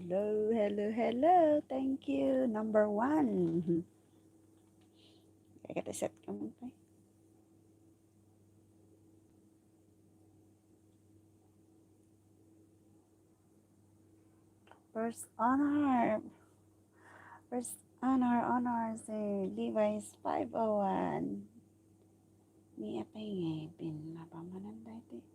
Hello, hello, hello. Thank you. Number one. Kaya kita set ka mo pa. First honor. First honor si Levi's 501. Ni apa yung pinapamanan dati.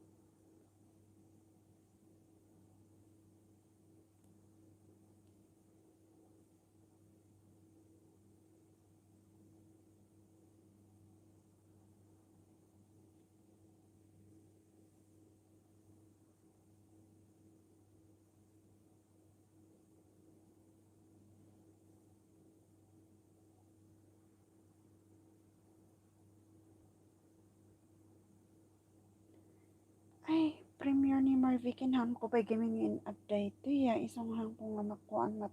Ay, premiere ni Marvy kinahon ko pa gaming in update to ya. Isang hang kong nga makuan mat.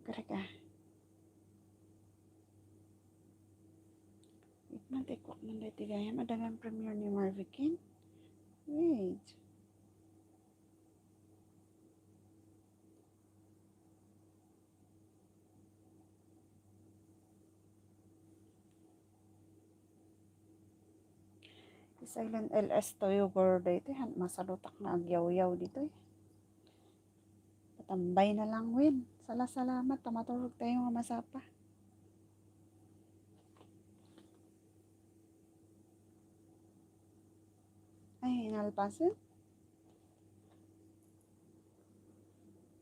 Karaka. Wait man, tikwak man dati gaya. Madagang premiere ni Marvy Kin. Wait. Silent LS to yung gorda ito. Masalutak na agyaw-yaw dito eh. Patambay na lang win. Salamat. Tumatulog tayo nga masapa. Ay, inalpasan?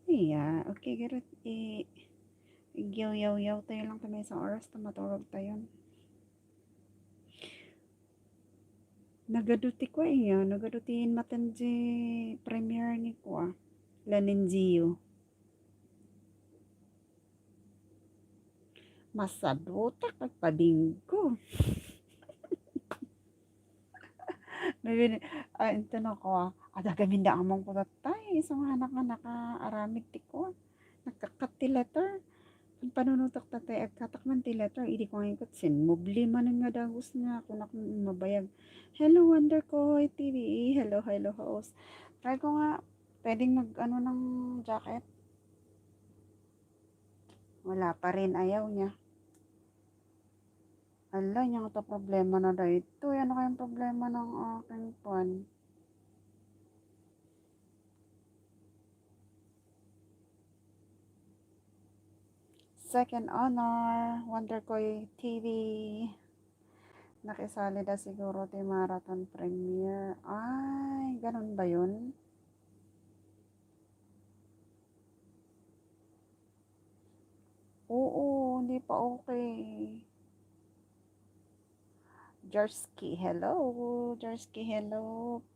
Iya, okay, garot. Igyaw-yaw-yaw tayo lang kami sa oras. Tumatulog tayo. Nagaduti ko iya. Nagadutiin matanji premiere ni ko ah. Laninjiyo. Masadutak agpadingko. Maybe, ito na ko ah. Ada gaminda among putatay. Isang anak nga naka-aramid ti ko. Nagkakat ti letter. Ang panunutok tatay agkatakman ti letter. Idi ko ngayon katsin. Mubli man nga dagos nga. Kung ako mabayag. Hello, Wonder Koy TV. Hello, host. Try ko nga. Pwedeng mag ano ng jacket. Wala pa rin. Ayaw niya. Ala, niya ito problema na dito. Ano kayang problema ng aking pan? Second honor, Wonder Koy TV. Nakisali na siguro ti marathon premiere. Ay, ganun ba yun? Oo, hindi pa okay. Jersky, hello.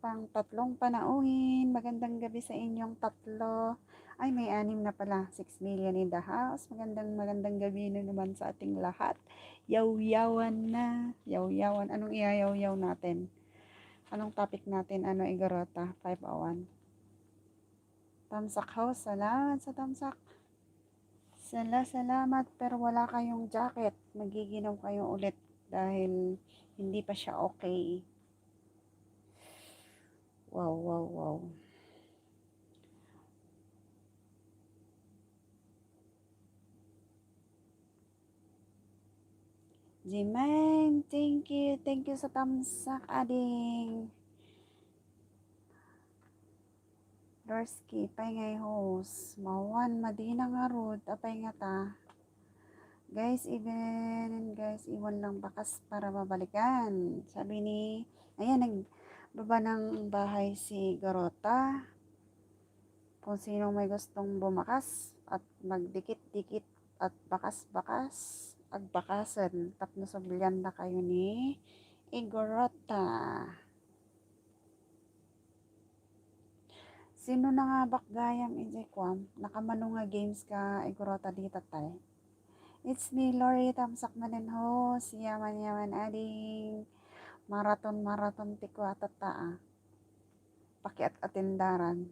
Pang tatlong panauhin. Magandang gabi sa inyong tatlo. Ay, may 6 na pala. 6 million in the house. Magandang gabi na naman sa ating lahat. Yaw-yawan na. Yaw-yawan. Anong iyayaw-yaw natin? Anong topic natin? Ano, Igorota? 501. Tamsak house. Salamat sa tamsak. Salamat. Pero wala kayong jacket. Magiginom kayo ulit dahil hindi pa siya okay. Wow. Jimeng, thank you sa tamsak, ading. Dorsky, pay host. Mawan, madina nga rod, apay nga ta. Guys, iwan lang bakas para mabalikan. Sabi ni, ayan, nagbaba ng bahay si Garota. Kung sino may gustong bumakas at magdikit-dikit at bakas-bakas, agbakasan. Tapno sablihan na kayo ni Igorota. Sino na nga bakgayam injekwam? Nakamano nga games ka Igorota di tatay. It's me, Lori, tamsak manin host. Yaman ading. Maraton tiko atata. Pakiat atindaran.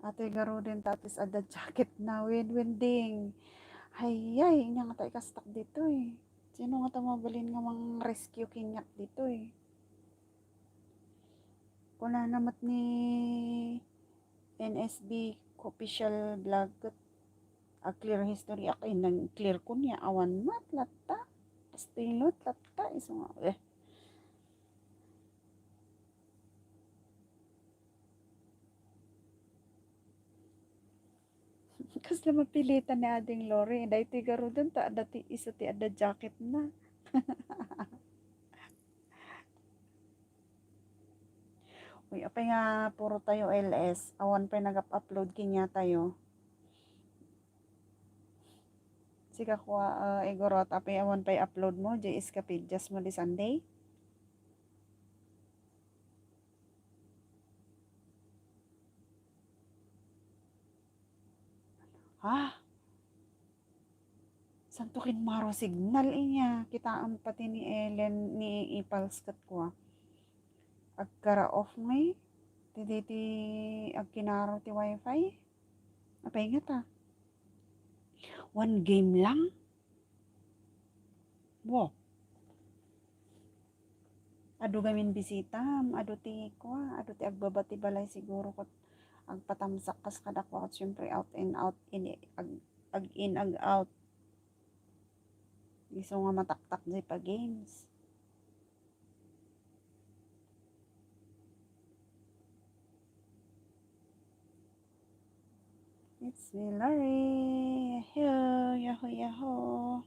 Ate garo din tatis ada jacket na winding. Hayay, inya nga tayo kastak dito eh. Sino nga tamabalin nga mang rescue kinyak dito eh. Kuna namat ni NSB official vlog a clear history akay nang clear ko niya awan mat latta. Pastilot latta iso nga Kas na mapilitan ni ading Lori. Dahil ti garudan ta dati isa ti ada jacket na. Uy, apay nga puro tayo LS. Awan pa nag-upload kinya tayo. Sika ko igorot apay awan pa upload mo. Jay Escapidjas mo di Sunday. Ha? Santukin maro signal inya. Kitaan pati ni Ellen ni Ipalskat ko. Agkara off ngay. Ti agkinaro ti wifi. Apay nga ta. One game lang? Wow. Ado gamin bisita. Ado ti ko. Ado ti agbabati balay siguro ko. Agpatamsak kas kada ko. At syempre out and out. Ag in ag out. Iso nga mataktak di pa games. It's me, Larry. Yahoo, yahoo, yahoo.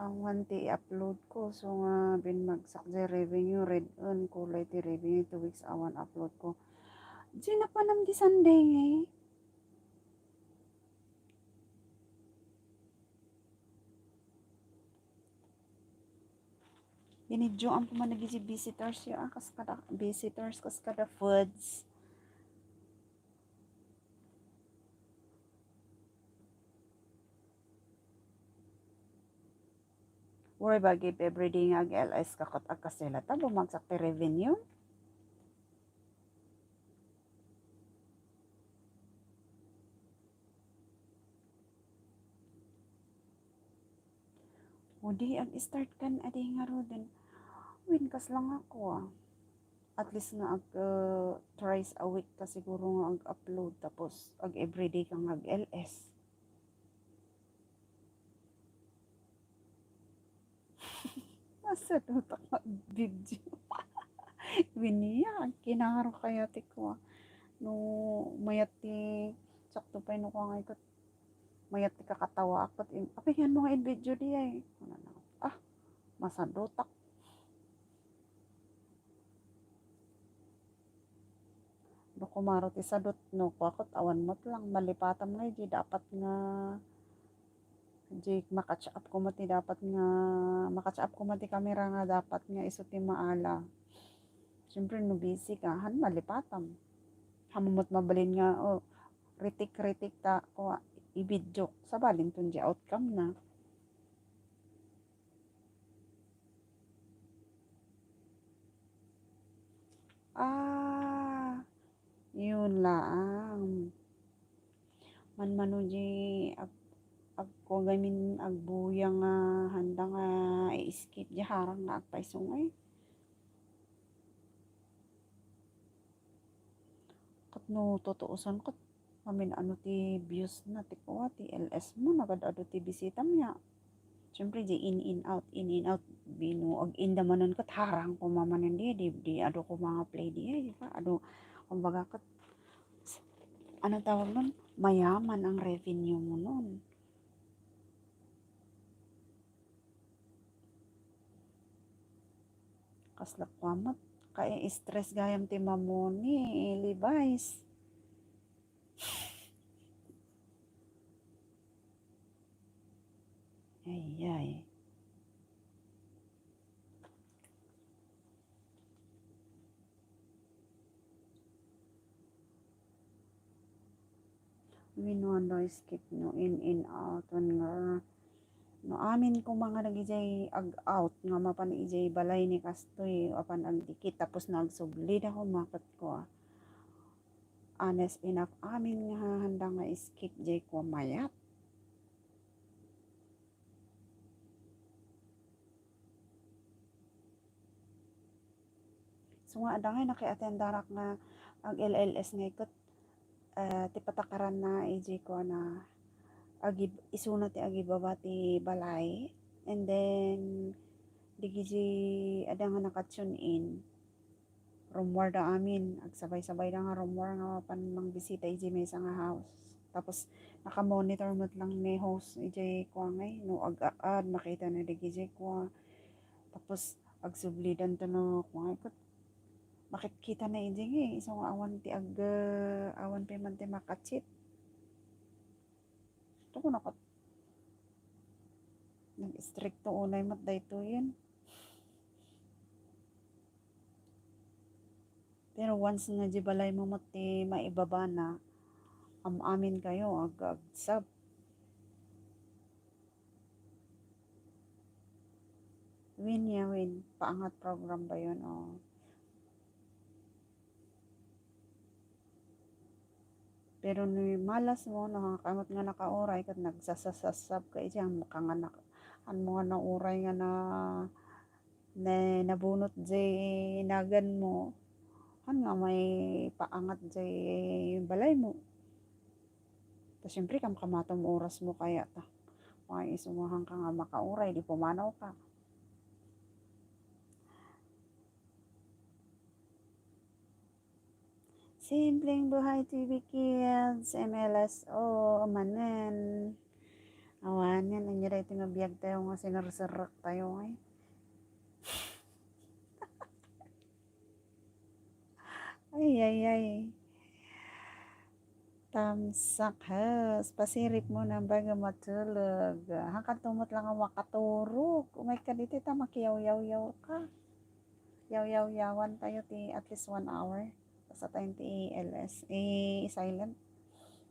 Ang wanti upload ko. So nga, binmagsak di revenue. Red on kulay ti revenue. 2 weeks awan upload ko. Di na pa nam di Sunday ngay. Binidyo ang pumanagi si visitors ya. Kas kada visitors, kas kada foods. Wala ba give everyday nga LS kakot agkasela ta bumagsak ti revenue? O di ag-start kan adi nga ro din. Winkas lang ako At least nga thrice a week ka siguro nga ag-upload tapos ag everyday kang ag-LS. Nasa tutak mag-video. Winiya, kinaro kaya ti ko. No, mayat ti, sakto pa no ko nga ikot. Mayat ti kakatawa akot. Apingan mo nga in video di ay. Masadotak. No, kumaro ti sadot no, kwakot awan mo lang. Malipatam nga, di dapat nga Jake makatch up ko mati dapat nga makatch up ko mati kamera nga dapat nga iso ti maala. Siyempre no busy ka han malipatam. Hamumot mabalin nga ritik ta ko i-video sa balin tun di outcome na. Yun lang. Manmanuji agko gamin agbuyang nga handa nga i-skip di harang nga agpaisong kat no totoosan kat amin ano ti views na ti ko ti LS mo nagad-ado ti bisita niya. Siyempre di in out bino ag in damanon kat harang ko mamanan di ado ko mga play di pa ado kumbaga kat ano tawag nun mayaman ang revenue mo nun. Kaslakwamat kaya stress gayam ti mamoni Levi's. Ay. Wino skip no in out nga no amin ko mga nagijay ag out nga mapan ijay balay ni kastoy apan ang dikit tapos nagsubli ako makat ko honest enough amin nga handa nga skip jay ko mayat. So nga adangay nakiatendarak nga ang LLS nga ikot ti patakaran na iji ko na agi isuna ti agi baba ti balay, and then digiji ada nga nakatune in rumor da amin agsabay-sabay da nga rumor nga mapan mang bisita iji may nga house. Tapos naka-monitor mo't lang ni host iji ko ngay no ag-aad makita na digiji ko. Tapos agsublidan to no ko ngay kot makikita na iji nga isang awan ti awan pa man ti makachit. Ito ko nakat nag-stricto unay mat dayto yan. Pero once nga di balay mo mati maibaba na, amin kayo ag-sab. Win ya win. Paangat program ba yun? Oh. Pero ni malas mo, nakakamot nga nakauray kat nagsasasasab ka ijang makanganak. Ang mga nauray nga na nabunot jay nagan mo. Han nga may paangat jay balay mo. Tapos syempre kam kamatom oras mo kaya ta. May isumahan ka nga makauray, di pumanaw ka. Simpleng Buhay TV Kids, MLSO, manen. Awan yan, nangyari ito nga biyag tayo nga sinarsarak tayo ngay. Ay. Tamsak has, pasirip mo na baga matulog. Hanggang tumot lang ang makaturog. Umay ka dito, makiyaw-yaw-yaw ka. Yaw-yaw-yawan tayo ti at least 1 hour. Sa tayong ti LS. Silent.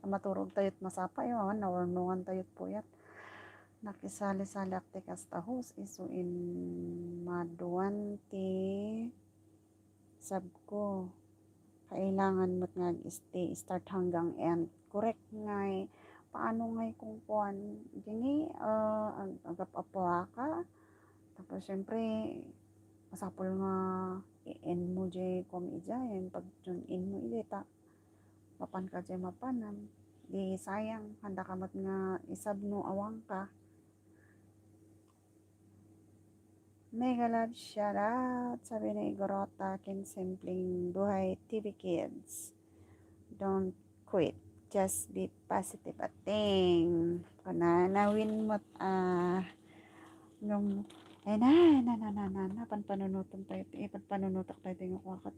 Maturog tayo't masapa. Yung nawarnungan tayo't puyat. Nakisali-sali akti kasta host. Isuin maduan ti sab ko. Kailangan mo't nga start hanggang end. Correct nga paano nga kung kuan gini agap-apwa ka. Tapos syempre masapol nga i-end mo jay kom ijayan pag tune in mo ilita mapan ka jay mapanan di sayang handa ka mat nga isab no awang ka. Mega love shout out sabi ni Igorota kin Simpleng Buhay TV Kids. Don't quit, just be positive at ting. Kana nawin mo nung ay na panpanunutan tayo panpanunutak tayo ting kwakat.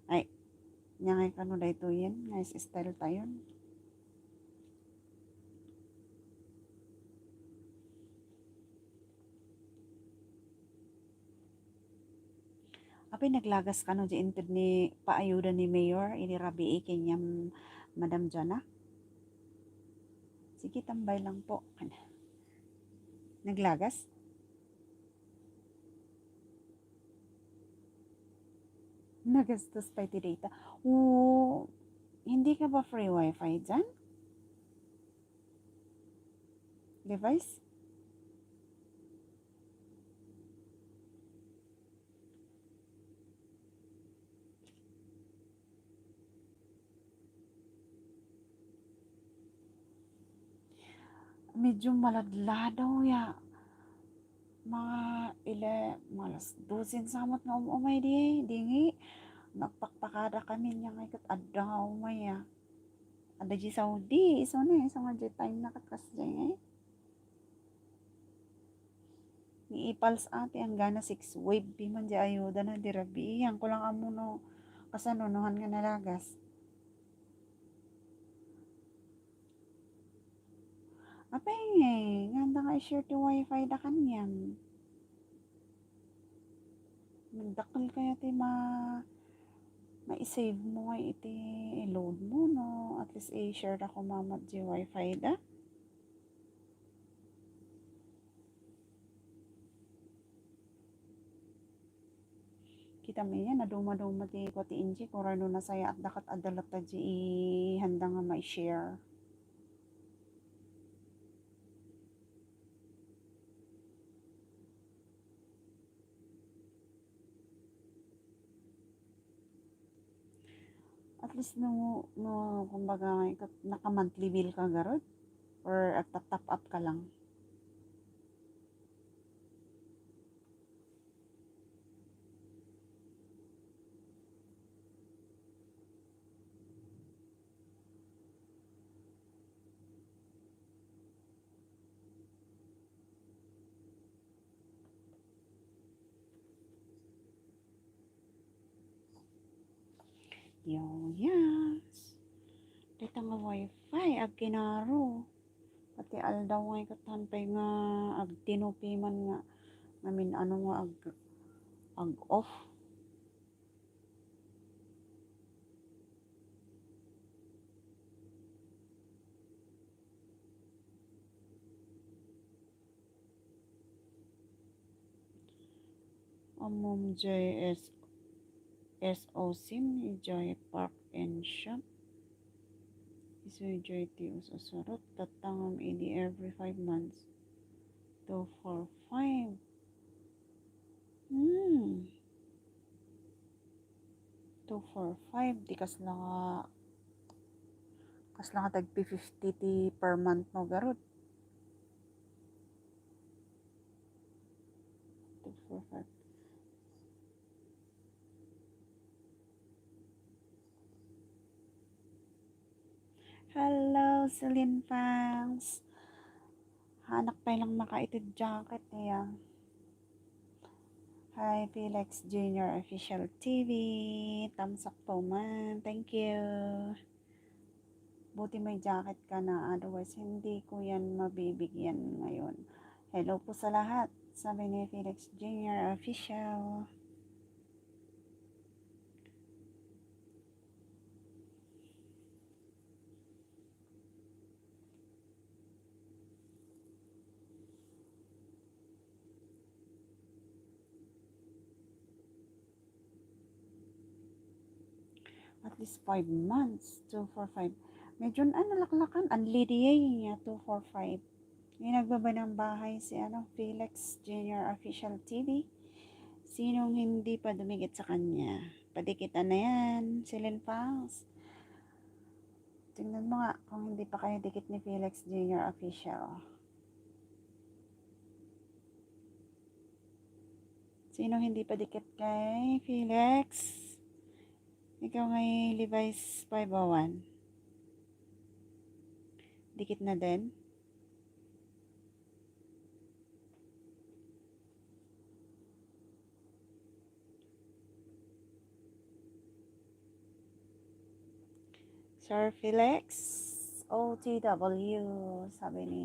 Ay nyangay kanu dayto yan, nice style tayo. Apay naglagas ka no di inted ni paayuda ni Mayor ini rabi kanyang Madam Jana. Sige tambay lang po. Naglagas? Nagastos pa iti data. Hindi ka ba free wifi dyan? Device? Medyo maladla daw ya. Mga alas 12 samot nga umay di dingi. Nagpakpakada kami niya ngay kat adda umay ya. Ada di Saudi, iso na iso nga di time nakakas dyan ni ipals ate ang gana 6 wave di man di ayuda na di rabi. Yang ko lang amo no kasanunuhan nga nalagas. Apay nganda nga i-share ti wifi da kanyan. Nagdakal kaya ti ma-save mo nga iti i-load mo no. At least i-share da ko mamat di wifi da. kita mo yan, naduma-duma ti ko ti Inji, kurano na saya at dakat adalat ta di handa nga ma-share. At least no kumbaga naka-monthly bill ka garod or at top up ka lang. Yo, yes. Dito nga wifi, ag kinaro. Pati aldaw nga ikatanpay nga ag tinupiman nga. Ngamin ano nga ag off. Amom JS SOSIM, Joy Park and Shop. Isoy Joy Tius Osarot, tatangam ini every 5 months. 245. 245. Di kas lang tag 50 ti per month mo garot. 245. Hello, Celine Fangs. Hanak pa lang makaitid jacket niya. Hi, Felix Jr. Official TV. Thumbs up po man. Thank you. Buti may jacket ka na. Otherwise, hindi ko yan mabibigyan ngayon. Hello po sa lahat. Sabi ni Felix Jr. Official. At least 5 months. 245. Medyo nalaklakan. Unlidiyay niya. 245. Yung nagbaba ng bahay si Felix Jr. Official TV. Sinong hindi pa dumikit sa kanya? Padikitan na yan. Celine Fangs. Tingnan mo nga kung hindi pa kayo dikit ni Felix Jr. Official. Sino hindi pa dikit kay Felix? Ikaw ngay Levi's 501. Dikit na din? Sir Felix OTW, sabi ni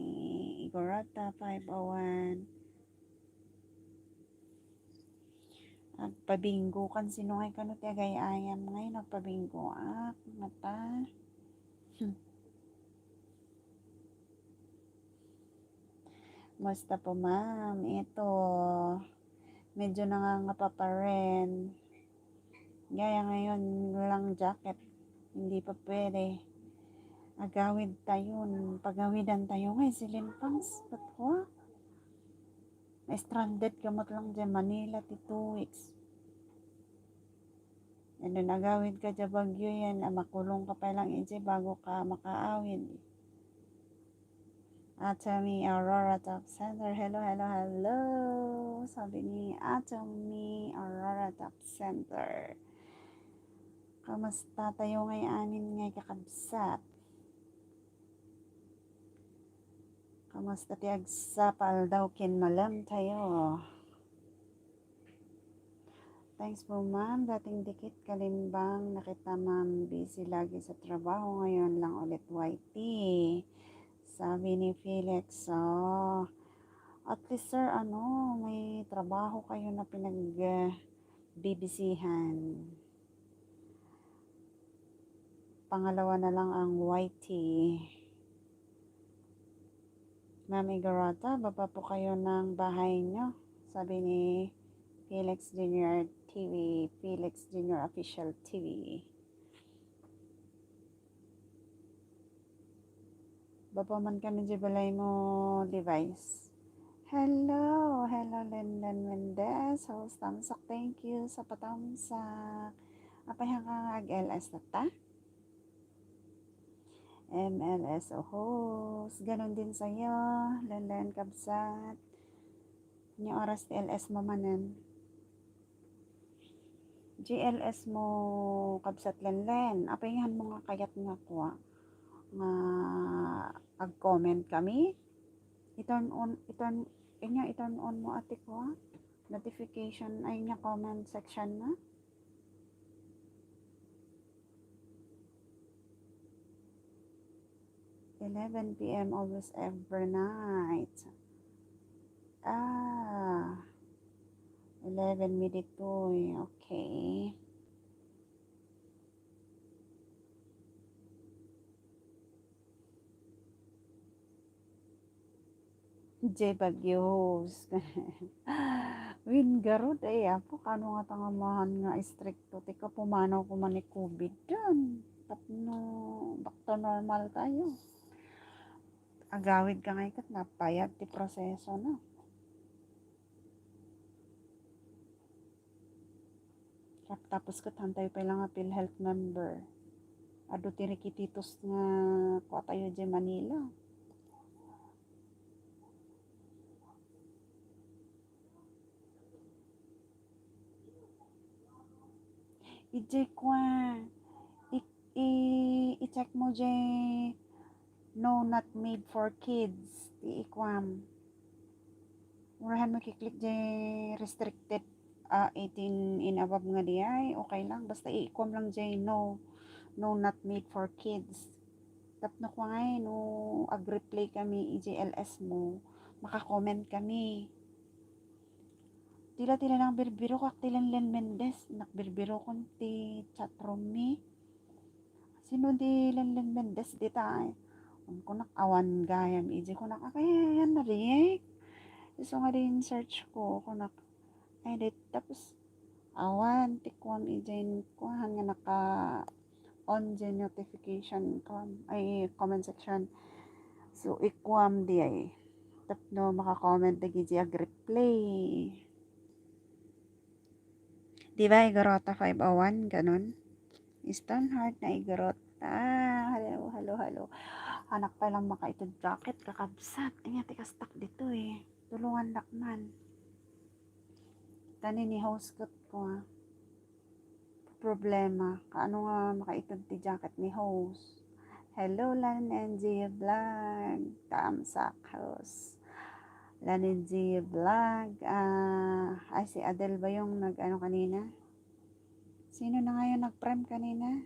Igorata 501. Agpabinggo kan sino ngay kanot agay ayam ngay nagpabinggo mata. Musta po ma'am? Ito medyo nangangapa pa rin. Gaya ngayon lang jacket. Hindi pa pwede. Agawid tayo. Pagawidan tayo ngay Celine Fangs. Ba't ko? Stranded kamot lang dyan Manila ti 2 weeks. And then agawid ka dyan Bagyo yan. Makulong ka pa lang bago ka makaawid. Atomy Aurora Top Center. Hello, hello, hello. Sabi ni Atomy Aurora Top Center. Kamusta tayo ngay anin ngay kakabsat? Kamusta ti agsapal daw kin malam tayo? Thanks po ma'am, dating dikit kalimbang nakita ma'am busy lagi sa trabaho ngayon lang ulit YT. Sabi ni Felix, at least sir, may trabaho kayo na pinag-bibisihan. Pangalawa na lang ang YT. Ma'am Igorata, baba po kayo ng bahay nyo. Sabi ni Felix Jr. TV, Felix Jr. Official TV. Baba man ka na balay mo device. Hello Lenlen Mendez, host tamsak, thank you sa patamsak. Apay hang ag-LS na ta? MLS o host, ganon din sa'yo, Lenlen Kabsat. Yung oras ti LS mo manen. GLS mo Kabsat Lenlen, apay mo nga kayat nga kuha. Nga ag-comment kami. I-turn on mo ate ko, notification ay nya comment section na. (11 p.m. always every night). 11 minute to, okay. J Bagyos. Win garod ay apo kano nga tangamahan nga stricto tika pumanaw ko man ni COVID dan. Tapno back to normal tayo. Agawid ka nga ikat napayag ti proseso na. Tapos kat hantay pa lang nga PhilHealth member. Ado ti rikititos nga ko tayo di Manila. I-check mo dyan, no not made for kids, iikwam. Murahan mo kiklik dyan, restricted 18 and above nga diay, okay lang, basta iikwam lang dyan, no not made for kids. Tapno ko ngay, no ag-replay kami, i-JLS mo, makakomment kami. Tila nang birbiro kak tilan Len Mendez, nakbirbiro kon ti chatroom mi. Sino di Len Mendez di tayo? Ko awan gayam, iji ko kaya yan na rin. So nga din search ko, edit, tapos awan, tikwam iji ko, hanga naka on dyan notification ko, ay comment section. So ikwam di ay. Tapno makakomment na giji ag-replay. Diba, Igarota 501, ganun. Stoneheart na Igarota. Hello. Anak pa lang makaitod jacket, kakabsat. Nga, tika stuck dito Tulungan lakman. Tani ni host ko problema. Kaano nga makaitod ti jacket ni host. Hello, Lan NG Vlog. Tamsak host. Lanenji Vlog. Ay, si Adel ba yung kanina? Sino na ngayon nag-prime kanina?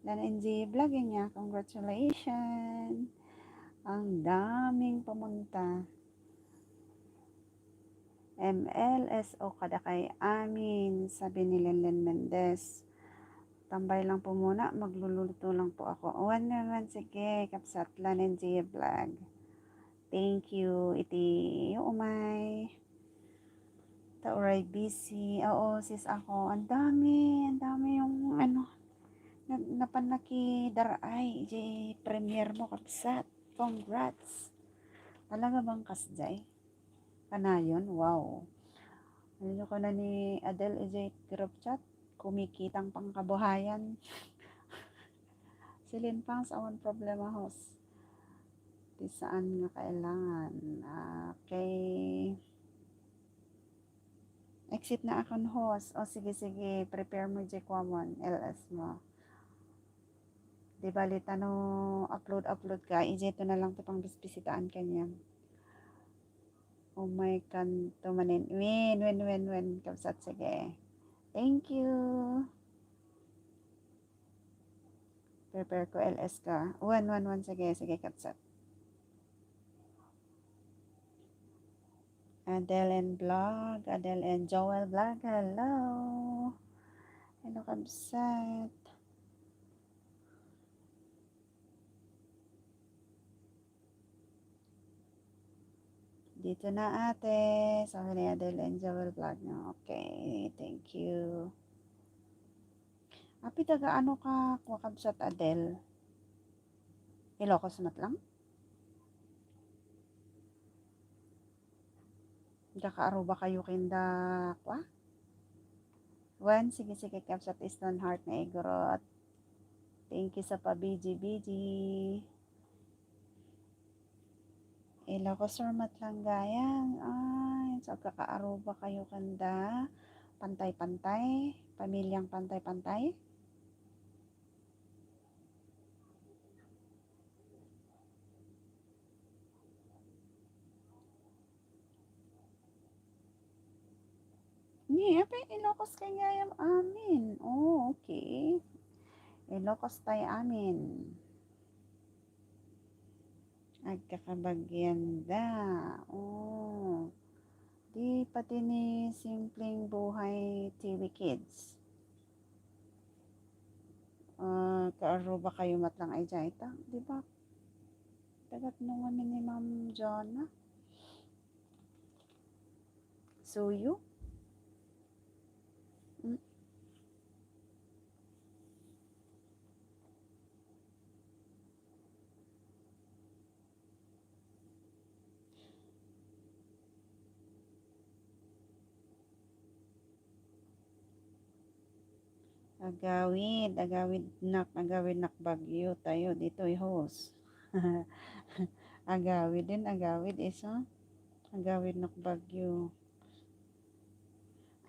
Lanenji Vlog yun niya. Congratulations. Ang daming pumunta. MLSO kada kay amin. Sabi ni Lenlen Mendez. Tambay lang po muna. Magluluto lang po ako. One naman, sige. Kapsat Lanenji Vlog. Thank you, iti umay. Tauray busy. Oo, sis ako. Ang dami yung napanaki daray. Iji premiere mo kapsat. Congrats. Talaga bang kasjay? Kanayon? Wow. Ano ko na ni Adele iji group chat? Kumikitang pangkabuhayan. Silin pang sa awan problema host. Saan nga kailangan. Okay. Exit na akong host. O sige, prepare mo J1 LS mo. Di balita no upload ka. Ito na lang ito pang bisbisitaan kanya. Oh my kanto manin. Win. Kapsat, sige. Thank you. Prepare ko LS ka. 1. Sige, kapsat. Adele and Joel Vlog, hello kabsat. Dito na ate. Sabi ni Adele Angel vlog niya. Okay, thank you. Api taga ano ka kwakabsat Adele? Ilocos mat lang? Kakaaruba kayo kinda kwa? Wen, sige kapsat Eastern Heart na Igorot. Thank you sa pa-BG-BG. Ilocos or Matlanggayan. Ay, so kakaaruba kayo kanda. Pantay-pantay. Pamilyang pantay-pantay. Ni, apa Ilocos kaya amin. Oh, okay. Ilocos tayo amin. Agkakabagyanda. Oh. Di pati ni Simpleng Buhay TV Kids. Kaaruba kayo matlang ay jaita. Di ba? Tagat nung kami ni Ma'am Jonna. Suyo? Agawid nak bagyo tayo dito host. agawid isa. Agawid nak bagyo.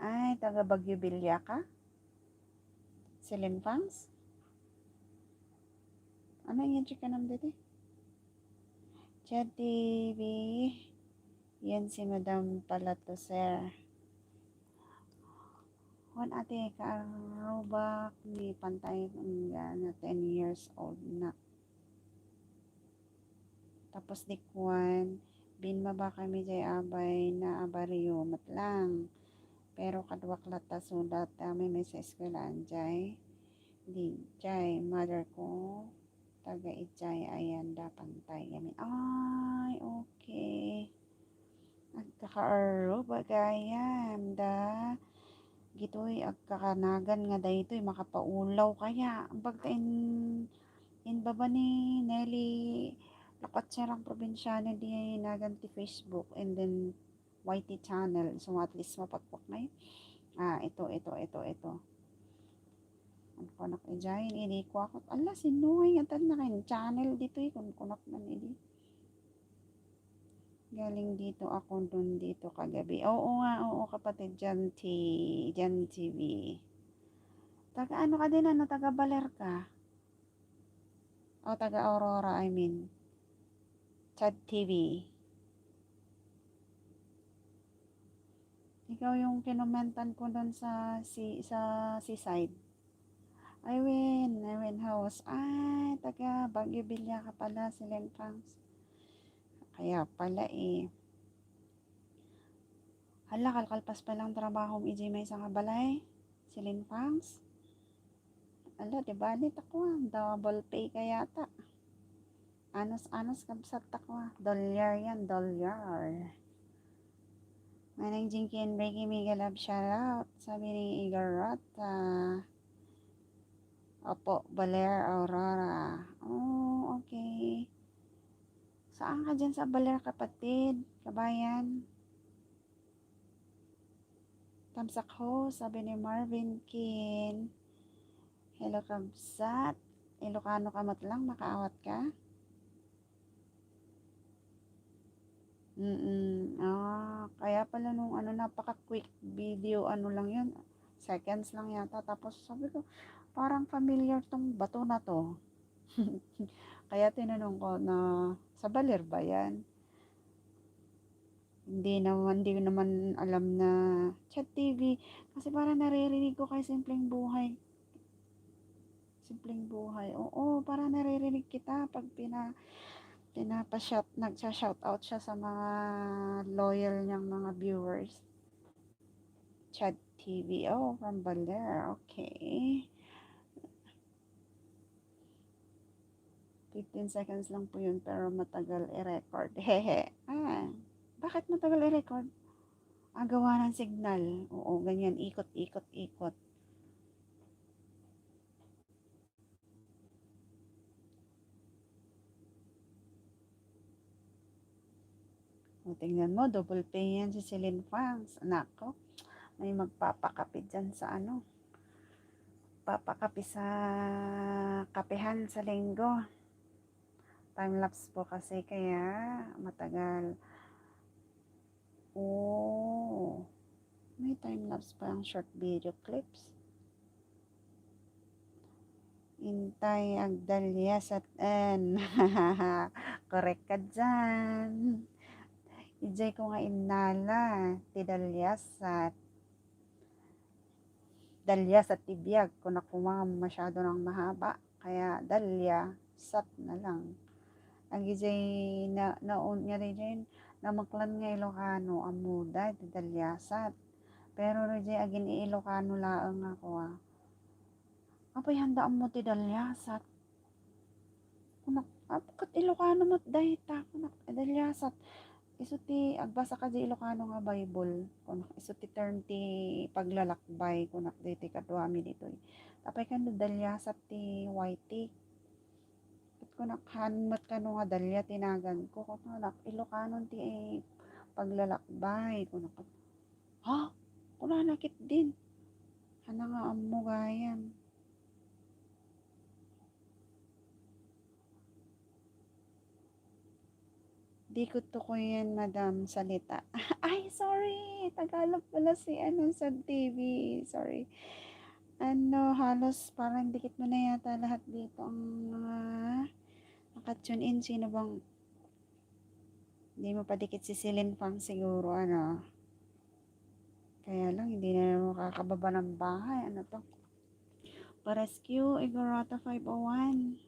Ay, taga Bagyo Bilya ka? Silinfangs? Ano yung chika nam dito? Chad TV. Yan si Madam pala to, sir. Kung ate kaarubak ni pantay na 10 years old na. Tapos di kuwan, binmaba kami jay abay na abariyo matlang. Pero kadwak lata sudat kami may sa eskwelahan jay. Di jay, mother ko, taga itjay ayan da pantay. Yamin, ay, okay. Agkakaaro bagayan da. Gito'y agkakanagan nga daytoy makapaulaw kaya. Bagta in baba ni Nelly lakat sirang probinsyano di nagan ti Facebook and then YT channel. So at least mapagpok na yun. Ito. Ano ko nak ijayin, ini ko ako. Ala, sinuhay nga tan na kayo. Channel dito kung kunak man ini. Galing dito ako dun dito kagabi. Oo kapatid, Jan TV. Taga ano ka din, taga Baler ka? O taga Aurora, I mean. Chad TV. Ikaw yung kinomentan ko dun sa seaside. Iwin House. Ay, taga Bagyo Bilya ka pala, si Lenfangs. Kaya pala eh. Hala, kalkalpas pa lang trabaho mo may isang balay. Si Lenfangs. Ala, di balit ako double pay kaya ta. Anos kabsat ako Dolyar yan, dolyar. Manang Jinky and Ricky Miguel Love shoutout. Sabi ni Igor Rota. Opo, Baler, Aurora. Oh, okay. Saan ka dyan sa Baler, kapatid? Kabayan? Tamsak ho, sabi ni Marvin Kin. Hello, kabsat. Ilocano ka matlang, makaawat ka? Kaya pala nung napaka-quick video, lang yun. Seconds lang yata. Tapos sabi ko, parang familiar tong bato na to. Kaya tinanong ko na, sa Baler ba yan? Hindi naman alam na Chat TV. Kasi parang naririnig ko kay Simpleng Buhay. Oo, parang naririnig kita pag nagsha-shoutout siya sa mga loyal niyang mga viewers. Chad TV. Oh, from Baler. Okay. 15 seconds lang po yun pero matagal i-record. Hehe. Bakit matagal i-record? Gawa ng signal. Oo, ganyan. Ikot, ikot, ikot. O, tingnan mo, double pay yan si Celine Fangs. Anak ko, may magpapakape dyan sa ano. Papakape sa kapehan sa linggo. Time-lapse po kasi kaya matagal. Oh, may time-lapse pa ang short video clips. Intay agdalyas at en. Correct ka dyan. Ijay ko nga inala. Tidalyas at dalya sa tibiyag. Kung nakuha masyado ng mahaba. Kaya dalya sat na lang. Ang ijay naun nga rin namaklan nga Ilocano amuda tidalyasat. Pero rin agin Ilocano laang ako apay handaan mo tidalyasat. Kunak kat Ilocano mo't dahita kunak tidalyasat. Isuti agbasa ka di Ilocano nga Bible. Kunak isuti term ti paglalakbay kunak diti kadwami ditoy. Tapay kan dalyasat ti whitey. Kunak hanmat kano nga dalya tinagan ko kunak Ilocano ti paglalakbay kunak. Ha? Kuna nakit din. Hana nga ammo gayam. Di ko to ko yan, madam, salita. Ay, sorry. Tagalog pala si sa TV. Sorry. Halos parang dikit mo na yata lahat dito ang mga nakatune in. Sino bang hindi mo padikit si Celine Pang siguro, Kaya lang, hindi na makakababa ng bahay. Ano to? Pa-rescue, Igorota 501.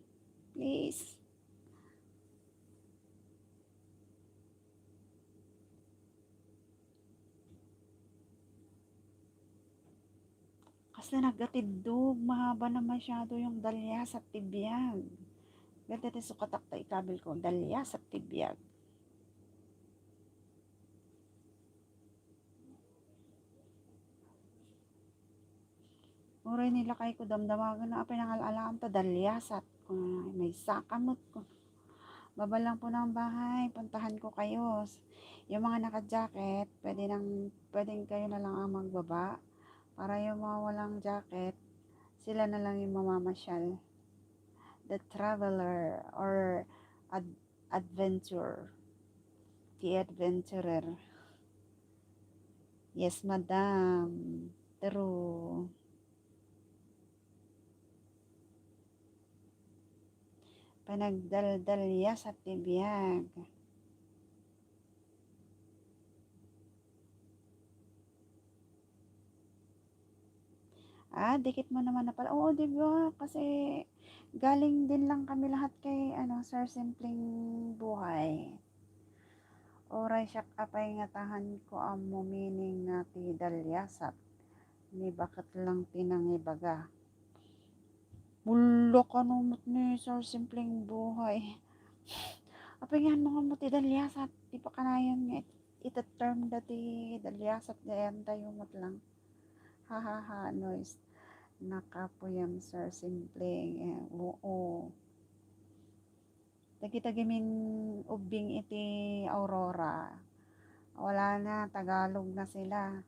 Please. Kasi nagatidog, mahaba na masyado yung dalya sa tibiyag. Ganda tayo sukatak ta ikabil ko, dalya sa tibiyag. Uray nila kay ko damdamagan na apay nangalalaam ta dalyasat. May sakamot ko. Baba lang po ng bahay, puntahan ko kayo. Yung mga naka-jacket, pwedeng kayo na lang ang magbaba. Para yung mga walang jacket, sila na lang yung mamamasyal. The traveler or adventure. The adventurer. Yes, madam. True. Panagdaldalya sa tibiyag. Dikit mo naman na pala. Oo, di ba? Kasi galing din lang kami lahat kay Sir Simpleng Buhay. Oray siyak apay nga tahan ko ang mumining na ti dalyasat. Ni bakit lang tinangibaga. Bulok numot ni Sir Simpleng Buhay. Apay nga mga mo ti dalyasat. Di pa kanayan nga itaterm dati dalyasat gayan tayo mat lang. Ha noise. Nakapuyam Sir Simpleng. Oo. Tagi-tagimin ubing iti Aurora. Wala na, Tagalog na sila.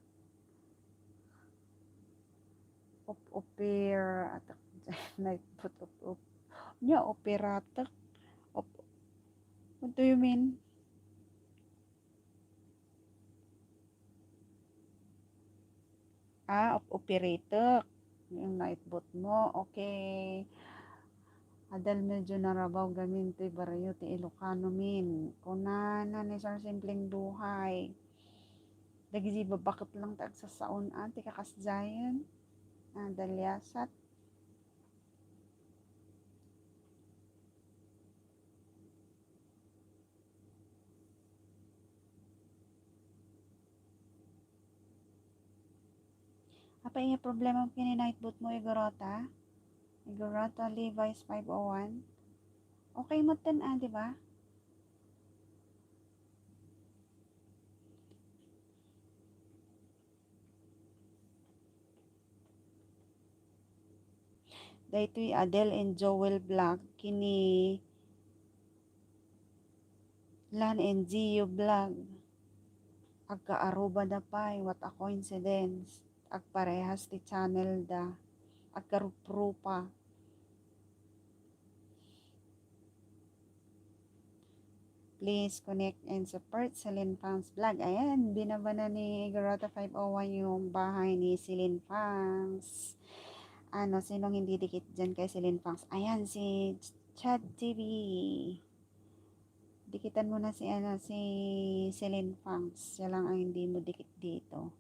Upir at nagput up. Nya operator. What do you mean? Operator. Yung nightbot mo. Okay. Adal medyo narabaw gamin ti baryo ti Ilocano min. Kunana ni Sir Simpleng Buhay. Dagiti babakit lang tagsasaon ti kakasdayan. Dalyasat. Apa yung problema kini nightbot mo Igorota? Igorota Levi's 501. Okay mo tan di ba? Daytoy Adele and Joel Vlog kini Lan and Gio Vlog agkaaruba da pay what a coincidence agparehas ti channel da agkaruprupa. Please connect and support Celine Pang's vlog. Ayan, binaba na ni Garota 501 yung bahay ni Celine Pangs. Ano, sinong hindi dikit dyan kay Celine Pangs? Ayan, si Chad TV. Dikitan mo na si Celine Pangs. Siya lang ang hindi mo dikit dito.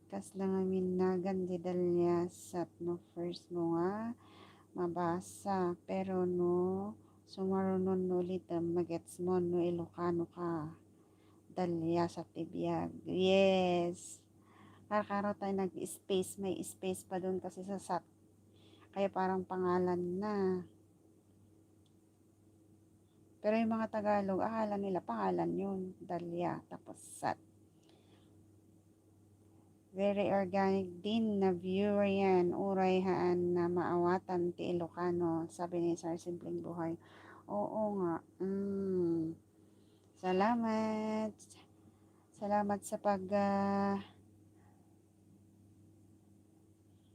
Kas lang amin nagan di dalya sat no first mo nga mabasa. Pero no, sumarunon no ulit magets mo no Ilocano ka. Dalya sa tibiyag. Yes. Karo tayo nag-space. May space pa doon kasi sa sat. Kaya parang pangalan na. Pero yung mga Tagalog, akala nila pangalan yun. Dalya. Tapos sat. Very organic din na viewer yan. Uray haan na maawatan ti Ilocano. Sabi ni Sir Simpleng Buhay. Oo nga. Salamat. Salamat sa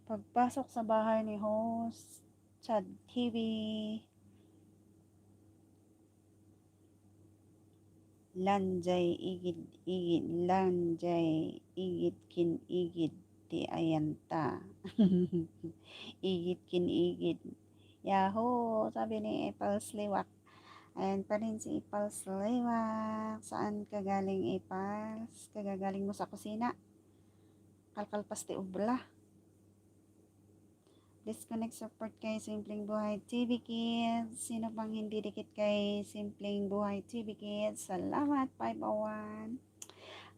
pagpasok sa bahay ni host Chad TV. Lanjay igid lanjay igid kin igid ti ayanta. Igid kin igid. Yahoo! Sabi ni Ipal Sliwak. Ayan pa rin si Ipal Sliwak. Saan ka galing, Ipal? Kagagaling mo sa kusina? Kalkalpas ti ubla. Disconnect support kay Simpleng Buhay TV Kids. Sino pang hindi dikit kay Simpleng Buhay TV Kids? Salamat, 501.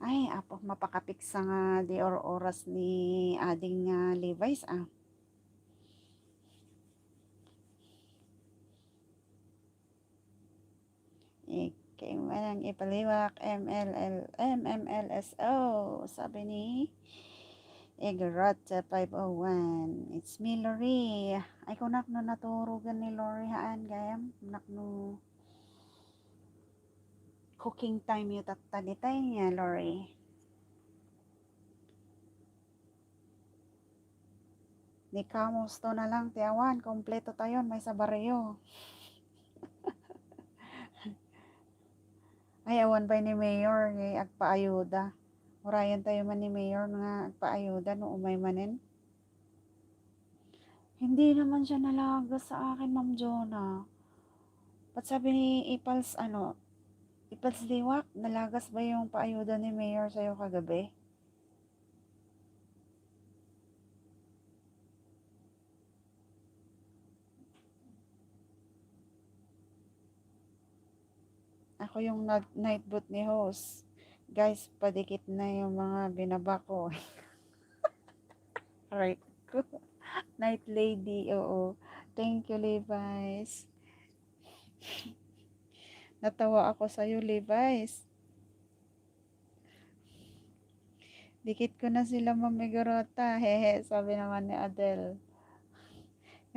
Ay, apo, mapakapik sa nga di or oras ni ading Levi's Kay manang ipaliwak MMLSO. Sabi ni Egarot 501. It's me, Lori. Ay, kunak no naturugan ni Lori haan gayam. Kunak no cooking time yung tatagitay niya, Lori. Ni kamusto na lang, tiyawan. Kompleto tayo, may sa baryo. Ay, awan pa ni Mayor, ngay agpaayuda. Urayan tayo man ni Mayor nga agpaayuda no umay manin. Hindi naman siya nalaga sa akin, Ma'am Jonah. Ba't sabi ni Ipals, Ipals Liwak, nalagas ba yung paayuda ni Mayor sa'yo kagabi? Ako yung nightboot ni host. Guys, padikit na yung mga binaba ko. Right ko. Night lady, oo. Thank you, Levi's. Natawa ako sa'yo, Levi's. Dikit ko na sila, Mamigarota. Hehe, sabi naman ni Adele.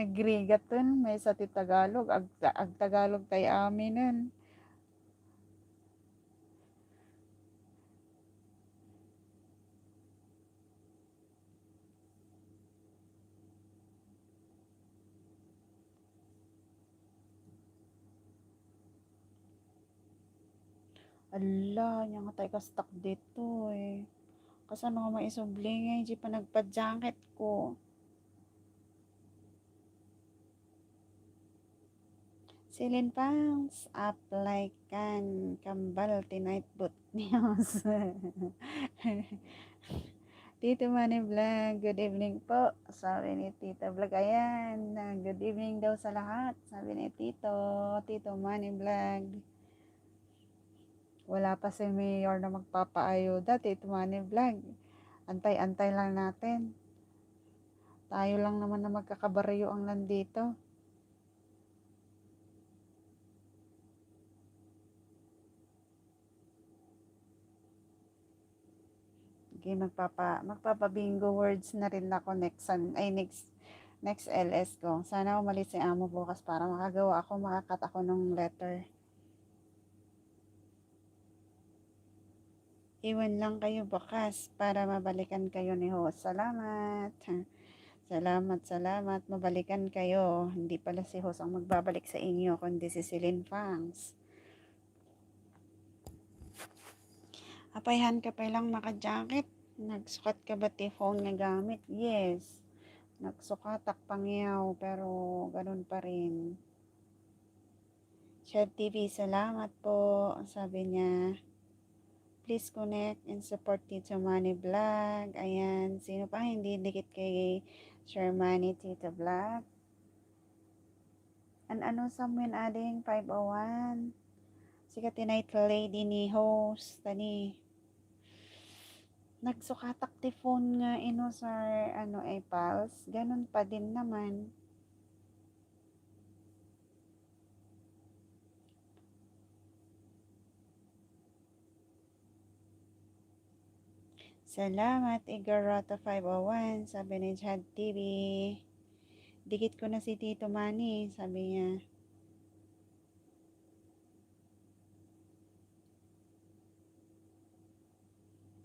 Nagrigaton, may sa Tagalog. Ag Tagalog tayo amin nun. Ala, nya nga tayo ka-stuck dito eh. Kasano nga maisubling eh, di pa nagpa-jacket ko. Celine Pangs, apply kan kambal tonight boot news. Tito Manny Vlog, good evening po. Sabi ni Tito Vlog, ayan, good evening daw sa lahat. Sabi ni Tito Manny Vlog. Wala pa si Mayor na magpapaayuda, Tito Manny Vlog. Antay-antay lang natin. Tayo lang naman na magkakabaryo ang nandito. Okay, magpapa-bingo words na rin ako next Next LS ko. Sana umalis si amo bukas para makakat ako ng letter. Iwan lang kayo bukas para mabalikan kayo ni host. Salamat. Salamat. Mabalikan kayo. Hindi pala si host ang magbabalik sa inyo, kundi si Celine Fangs. Apayhan ka pa lang naka-jacket. Nagsukat ka ba ti phone nga gamit? Yes. Nagsukatak pangyaw, pero ganun pa rin. Shed TV, salamat po. Sabi niya, please connect and support Tito Manny Vlog. Ayan, sino pa hindi dikit kay Sir Manny Tito Vlog? Ano Samuel ading 501. Sikat night lady ni host. Tani. Nagsukatak ti phone nga ino sa pals. Ganun pa din naman. Salamat, Igarota 501, sabi ni Chad TV. Dikit ko na si Tito Manny, sabi niya.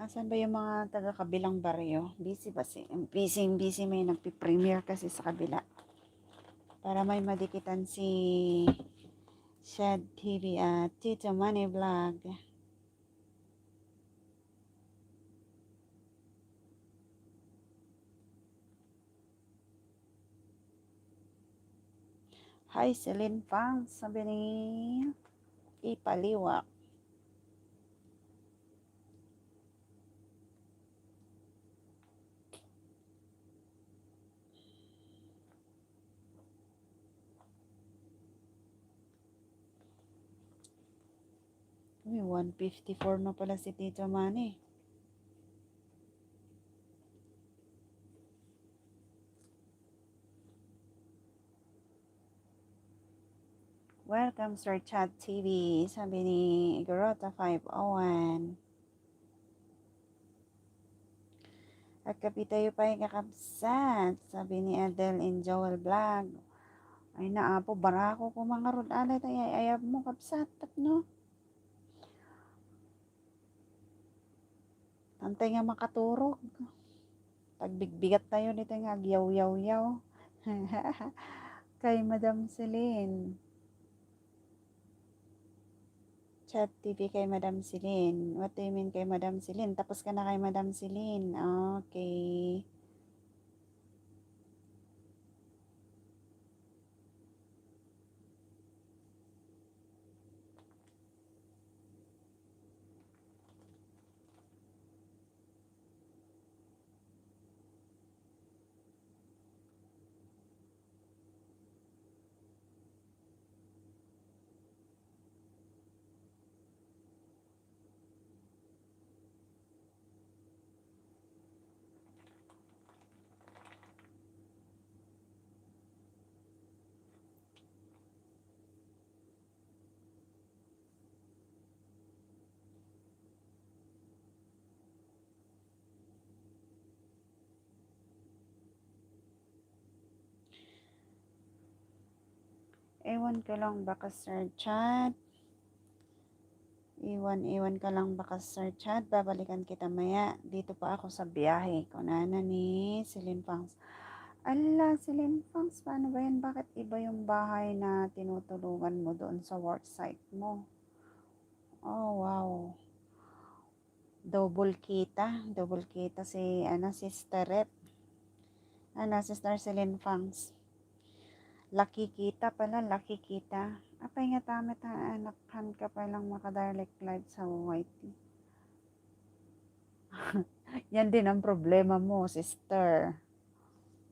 Asan ba yung mga taga-kabilang baryo? Busy ba si? Busy may nagpi-premiere kasi sa kabila. Para may madikitan si Chad TV at Tito Manny Vlog. Hi, Celine Pang, sabi ni Ipaliwak. Uy, 154 na pala si Tito Manny. Welcome, Sir Chat TV, sabi ni Garota 501. At kapitayo pa yung kakabsat, sabi ni Adele in Joel Vlog. Ay naapo, barako ko mga rod alay tayo, ayab mo kapsat, no? Tantay nga makaturog. Pagbigbigat tayo nito nga, yaw. Kay Madam Celine. Chat TV kay Madam Celine. What do you mean kay Madam Celine? Tapos ka na kay Madam Celine. Okay. Ewan ko lang baka Sir Chat. Iwan ka lang baka Sir Chat. Babalikan kita maya. Dito pa ako sa biyahe. Kunana ni Celine Fangs. Ala, Celine Fangs, paano ba yan? Bakit iba yung bahay na tinutulungan mo doon sa worksite mo? Oh, wow. Double kita si Sister Rep. Sister Celine Fangs. Laki kita. Apay nga tamat anakhan ka palang makadirect live sa YT. Yan din ang problema mo, sister.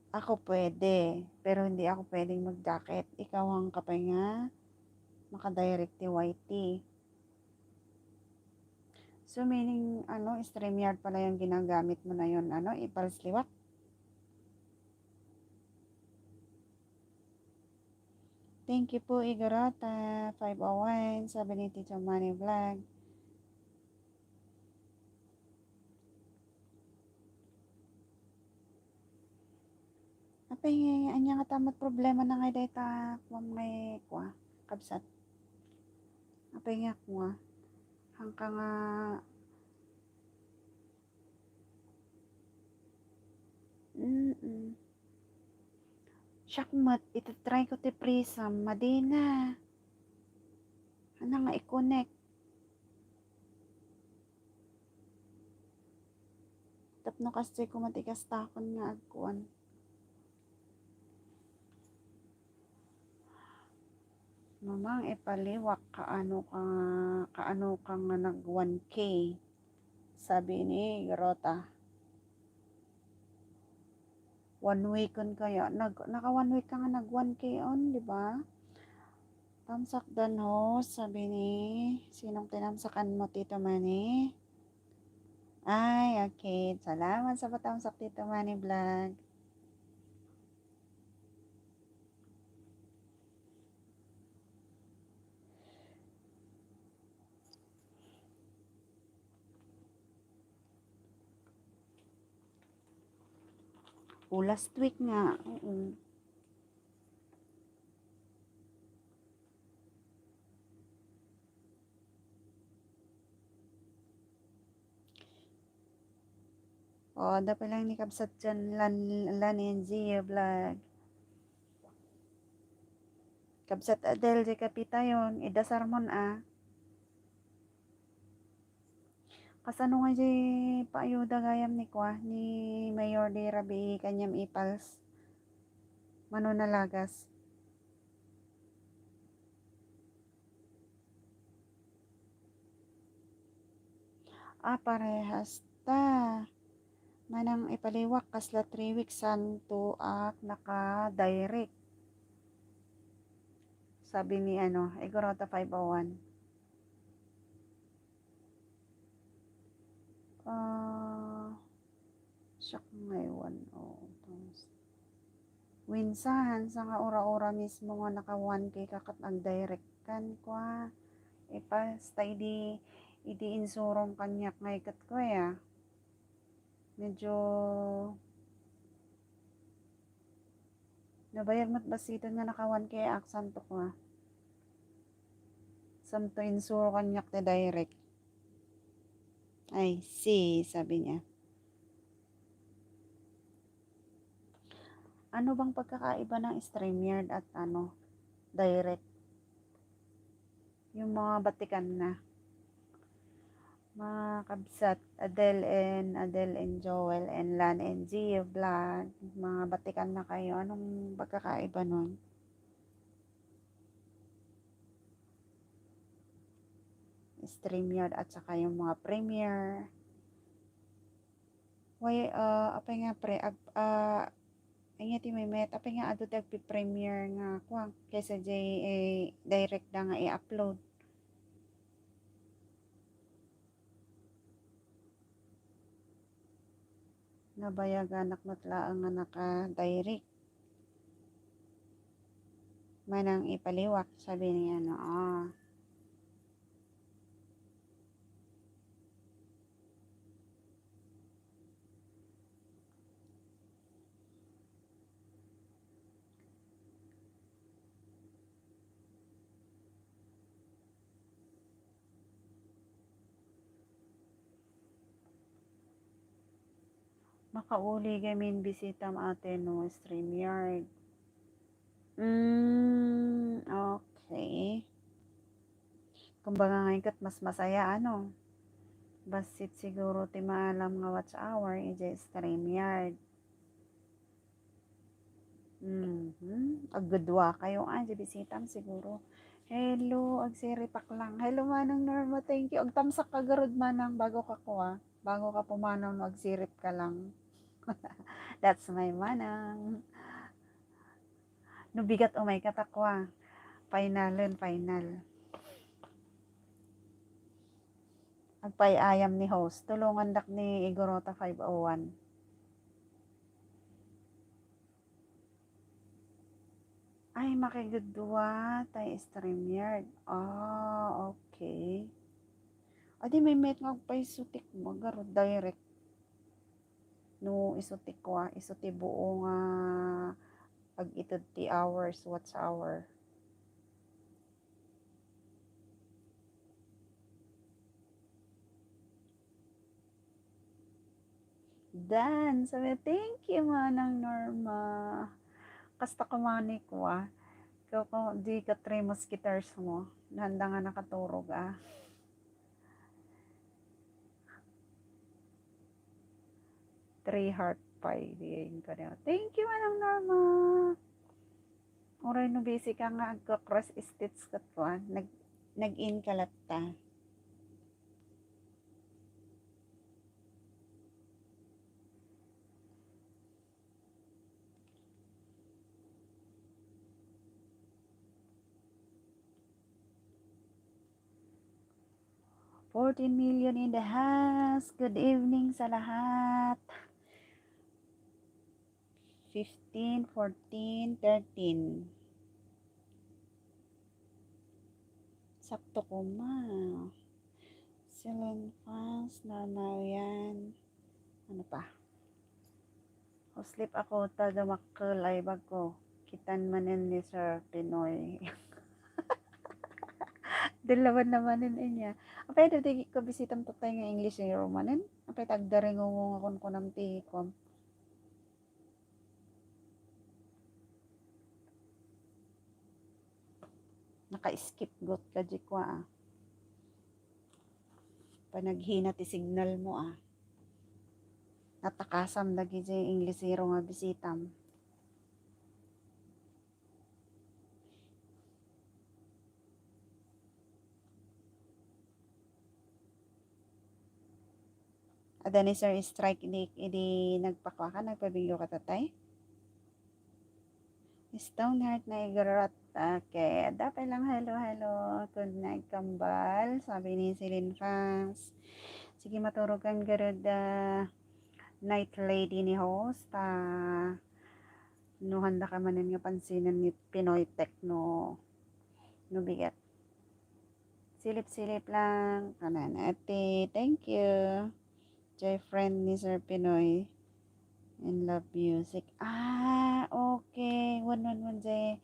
Ako pwede, pero hindi ako pwedeng mag-jacket. Ikaw ang kapay nga makadirect YT. So meaning, StreamYard pala yung ginagamit mo na yun, ipalsliwak. Thank you po, Igorota 501, sabi ni Tito Manny Vlog. Apay anya nga tamat problema na nga dayta kuam ngay kwa kabsat. Apay nga kwa hangka nga mm. Syakmat itatry ko ti Prism madina. Ana nga i-connect. Tapno kasi ko matikas takon nga agkuan. Mamang ipaliwak kaano ka nga nag 1K. Sabi ni Rota. 1 week kon kaya naka 1 week ka nga nag 1K on, di ba? Tamsak dan ho, sabi ni sinong tinamsakan mo Tito Manny? Ay, okay. Salamat sa patamsak Tito Manny Vlog. Last week nga. Oo. Dapat lang ni kabsat dyan lan NG vlog. Kabsat Adel di kapita yon idasar mon Kasano nga di paayuda gayam ni kwa ni Mayor de Rabi kanyam ipals. Manunalagas. Parehas ta. Manang ipaliwak kasla 3 weeks santo naka-direct. Sabi ni Igorota 501. Siyak ngayon. Winsahan sa nga ora-ora mismo nga naka 1K kakat ang direct kan kwa. Basta idi insurong kanyak ngaykat ko ya. Medyo nabayag mat basiton nga naka 1K aksan to ko Samto insuro kanyak te direct. Ay, sabi niya. Ano bang pagkakaiba ng StreamYard at direct? Yung mga batikan na. Mga kabsat, Adele and Joel and Lan and Gio Vlog. Mga batikan na kayo. Anong pagkakaiba nun? StreamYard at saka yung mga Premiere. Apa nga ti may met, apa nga ato Premiere nga kuwang kaysa direct na nga i-upload. Nabayaganak matlaang nga naka-direct. Manang ipaliwak, sabi niya makauli gamin bisitam ate no StreamYard. Okay. Kumbaga ngayon kat mas masaya basit siguro ti maalam nga watch hour StreamYard. Agudwa kayo bisitam siguro. Hello, agsiripak lang. Hello manang Norma, thank you. Agtamsak ka garod manang bago ka kuha. Bago ka pumanang magsirip ka lang. That's my manang. Nubigat umay katakwa. Final. Agpayayam ni host. Tulungan dak ni Igorota 501. Ay, makigudwa tayo StreamYard. Okay. Adi may met nga agpay sutik mo. Garod direct. no isuti ko, isuti buo nga pag itod ti hours, what's hour. Dan, sabi, thank you manang Norma. Kasta ka mani ko Ikaw ko, di ka 3 musketeers mo. Handa nga nakaturog 3 heart pie. Diyan ka na. Thank you manang Norma. Oray no busy ka nga agka-cross stitch ka to Nag-in ka latta. $14 million in the house. Good evening sa lahat. 15, 14, 13. Sakto ko Celine fans, normal yan. Ano pa? O sleep ako, tada makalay bago. Kitan manin ni Sir Pinoy. Dalawan naman niya. Apay dati ko bisitam to tayo nga English yung romanin. Apay tagdaring ngong akon ko ng tikom. Naka-skip got ka jikwa Panaghina ti signal mo Natakasam lagi jay Inglesero nga bisitam. Ada ni Sir Strike idi nagpakwa ka, nagpabigyo ka tatay? Stoneheart na igarot. Okay, dapat lang hello. Good night kambal. Sabi ni Celine Fans. Sige maturog kang garod night lady ni host. No handa ka manin nga pansinan ni Pinoy Techno. No bigat. Silip-silip lang. Kanan ate. Thank you. Joy friend ni Sir Pinoy. And love music. Okay. One jay.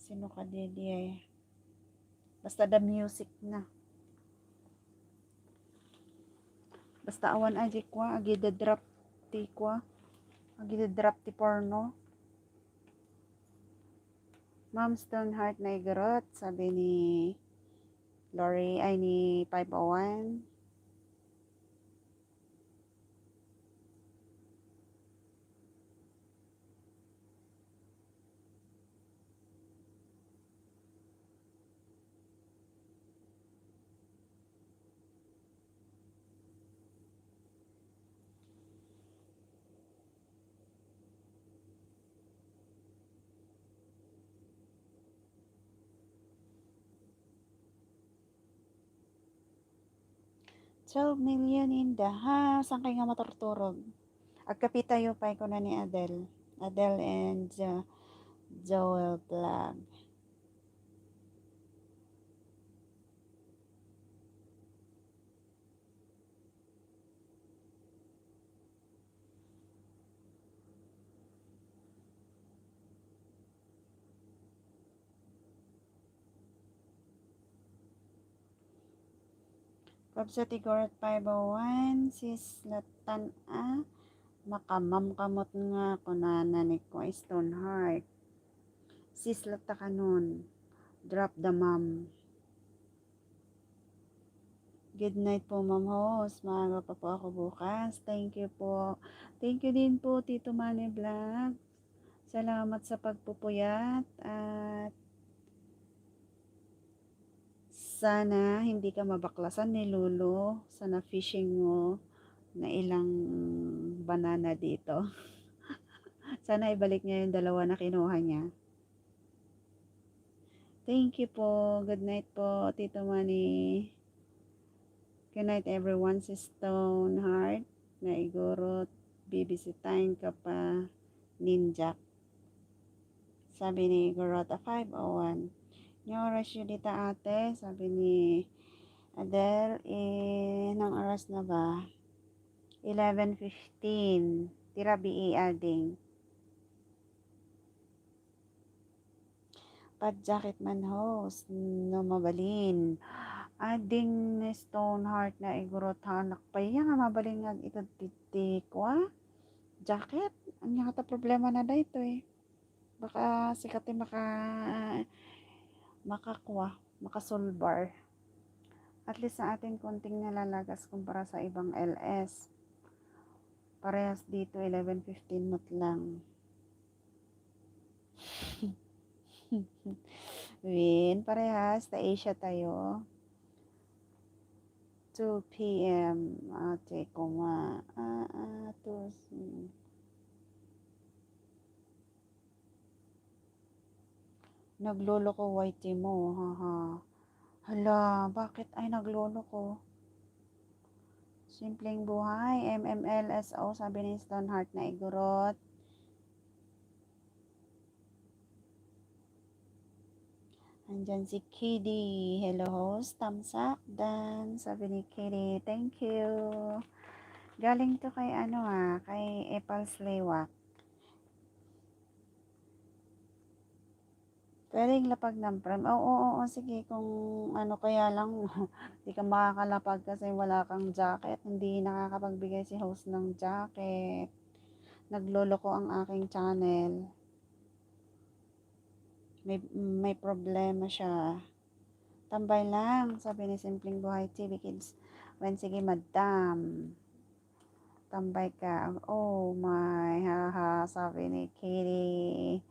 Sino ka didi Basta the music na. Basta awan aji kwa. Agi the drop ti kwa. Agi the drop ti porno. Ma'am Stoneheart na igarot. Sabi ni Lori ay ni 501. $12 million in the house. Ang kay nga maturturog. Agkapitayo pa ko na ni Adele. Adele and Joel Vlog. Kabsa tigorot 501. Sis latan makamam kamot nga kunana ni ko Stoneheart. Sis lata kanon. Drop the mom. Good night po, Ma'am Host. Maaga pa po ako bukas. Thank you po. Thank you din po, Tito Manny Vlog. Salamat sa pagpupuyat at sana hindi ka mabaklasan ni Lulu sa na-fishing mo na ilang banana dito. Sana ibalik niya yung 2 na kinuha niya. Thank you po. Good night po, Tito Manny. Good night everyone. Si Stoneheart na igurot. Bibisitahin ka pa ninja. Sabi ni Igorota 501. Yung oras yun dito ate. Sabi ni Adele, nang oras na ba? 11:15. Tira BE adding. Pad jacket man host. No mabalin. Adding Stoneheart na igurot hanak pa iya nga mabalin nga ito titikwa. Jacket. Ang nga problema na dito eh. Baka sikati makakuha. Makasolbar. At least sa atin konting nalalagas kumpara sa ibang LS. Parehas dito 11:15 mat lang. Win, parehas. Ta Asia tayo. 2 p.m. Ate, kuma. Naglolo ko whitey mo. Haha. Hala, bakit ay naglolo ko? Simpleng buhay. MMLSO, sabi ni Stoneheart na igurot. Andyan si Kitty. Hello host. Thumbs up. Dan. Sabi ni Kitty. Thank you. Galing to kay kay Epal Slaywak. Pwedeng lapag ng prem. Oo, sige. Kung kaya lang, di ka makakalapag kasi wala kang jacket. Hindi nakakapagbigay si host ng jacket. Naglolo ko ang aking channel. May problema siya. Tambay lang, sabi ni Simpleng Buhay TV Kids. Sige, madam. Tambay ka. Oh my, haha, sabi ni Katie.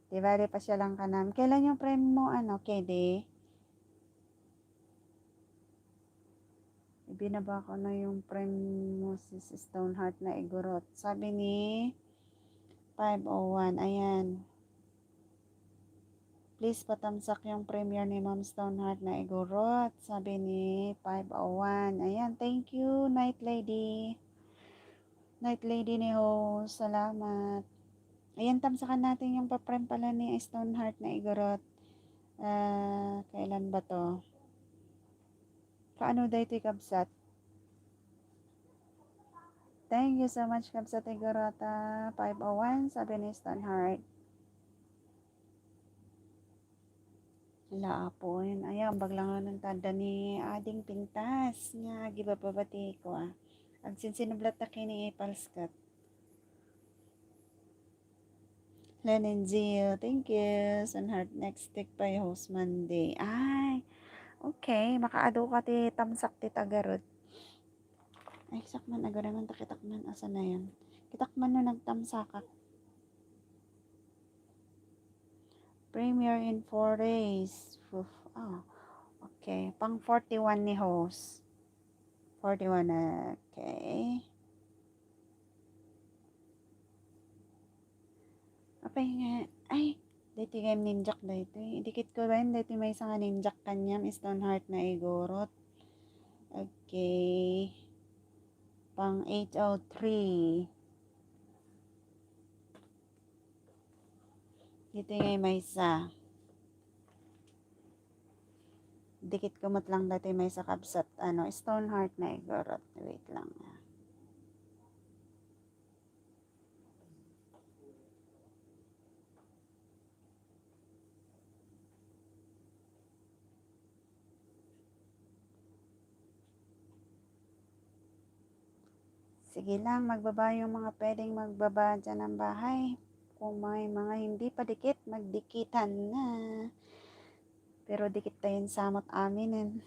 Diba, di pa siya lang kanam. Kailan yung prem mo, Katie? Ibinaba ko na yung prem mo, si Stoneheart na igurot. Sabi ni 501, ayan. Please patamsak yung premiere ni Ma'am Stoneheart na igurot. Sabi ni 501. Ayan, thank you, Night Lady. Night Lady ni host. Salamat. Ayan, tamsakan natin yung paprem pala ni Stoneheart na igurot. Kailan ba to? Paano daw ito kabsat? Thank you so much, kabsat igurota. 501, sabi ni Stoneheart. Laapon. Ayan, baglangan ng tada ni ading pintas. Nga, gibababati ko Agsinsinublat na kini Ipalskat. Lenin Jill, thank you. Sunheart next stick pa host Monday. Ay, okay. Makaado ka ti tamsak ti tagarod. Ay, sakman agaraman ta kitakman. Asa na yan? Kitakman no nagtamsakak. Premiere in 4 days. Okay. Pang 41 ni host. 41 na. Okay. Apay nga. Ay, dito game ninjak dito. Dikit ko ba yun? Dito may isang ninjak kanyam. Stoneheart na igorot. Okay. Pang 803. Dito nga may isa. Dikit kumot lang dati may sa kabsat. Stoneheart na igorot. Wait lang. Sige lang, magbaba yung mga pwedeng magbaba dyan ng bahay. Kung may mga hindi pa dikit, magdikitan na. Pero dikit tayong samot aminin.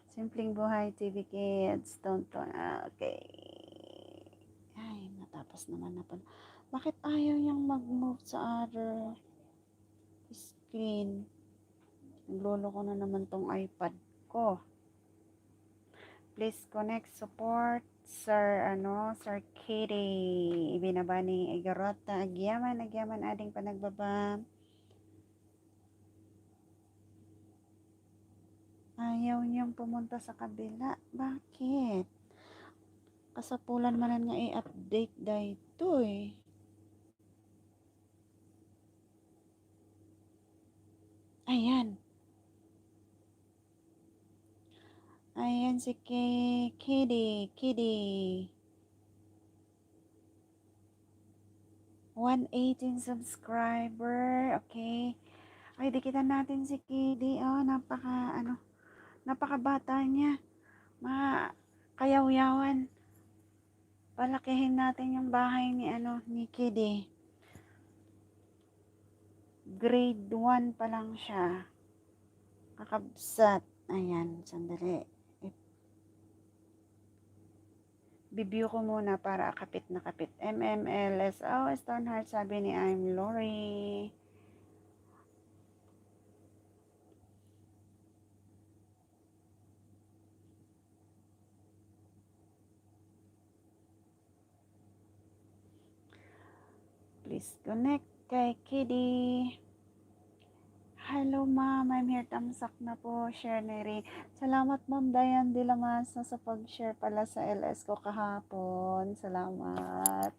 Simpleng Buhay TV Kids. Okay. Ay, natapos naman na pala. Bakit ayaw niyang mag-move sa other screen? Naglolo ko na naman tong iPad ko. Please connect support. Sir Kitty. Ibinaba ni Igarota. Agyaman ading panagbaba. Ayaw niyang pumunta sa kabila. Bakit? Kasapulan man nga i-update dahito eh. Ayan. Ayan si Kitty. 118 subscriber. Okay. Ay, dikitan natin si Kiddy. Oh, napakabata niya. Kayaw-yawan. Palakihin natin yung bahay ni Kiddy. Grade 1 pa lang siya. Kakabsat. Ayan, sandali. Bibigyo ko muna para kapit na kapit. MMLS. Oh, Stoneheart, sabi ni I'm Lori. Please connect kay Kiddy. Hello ma'am, I'm here. Tamsak na po, share ni Rin. Salamat ma'am Dayan de la Masa sa pag-share pala sa LS ko kahapon. Salamat.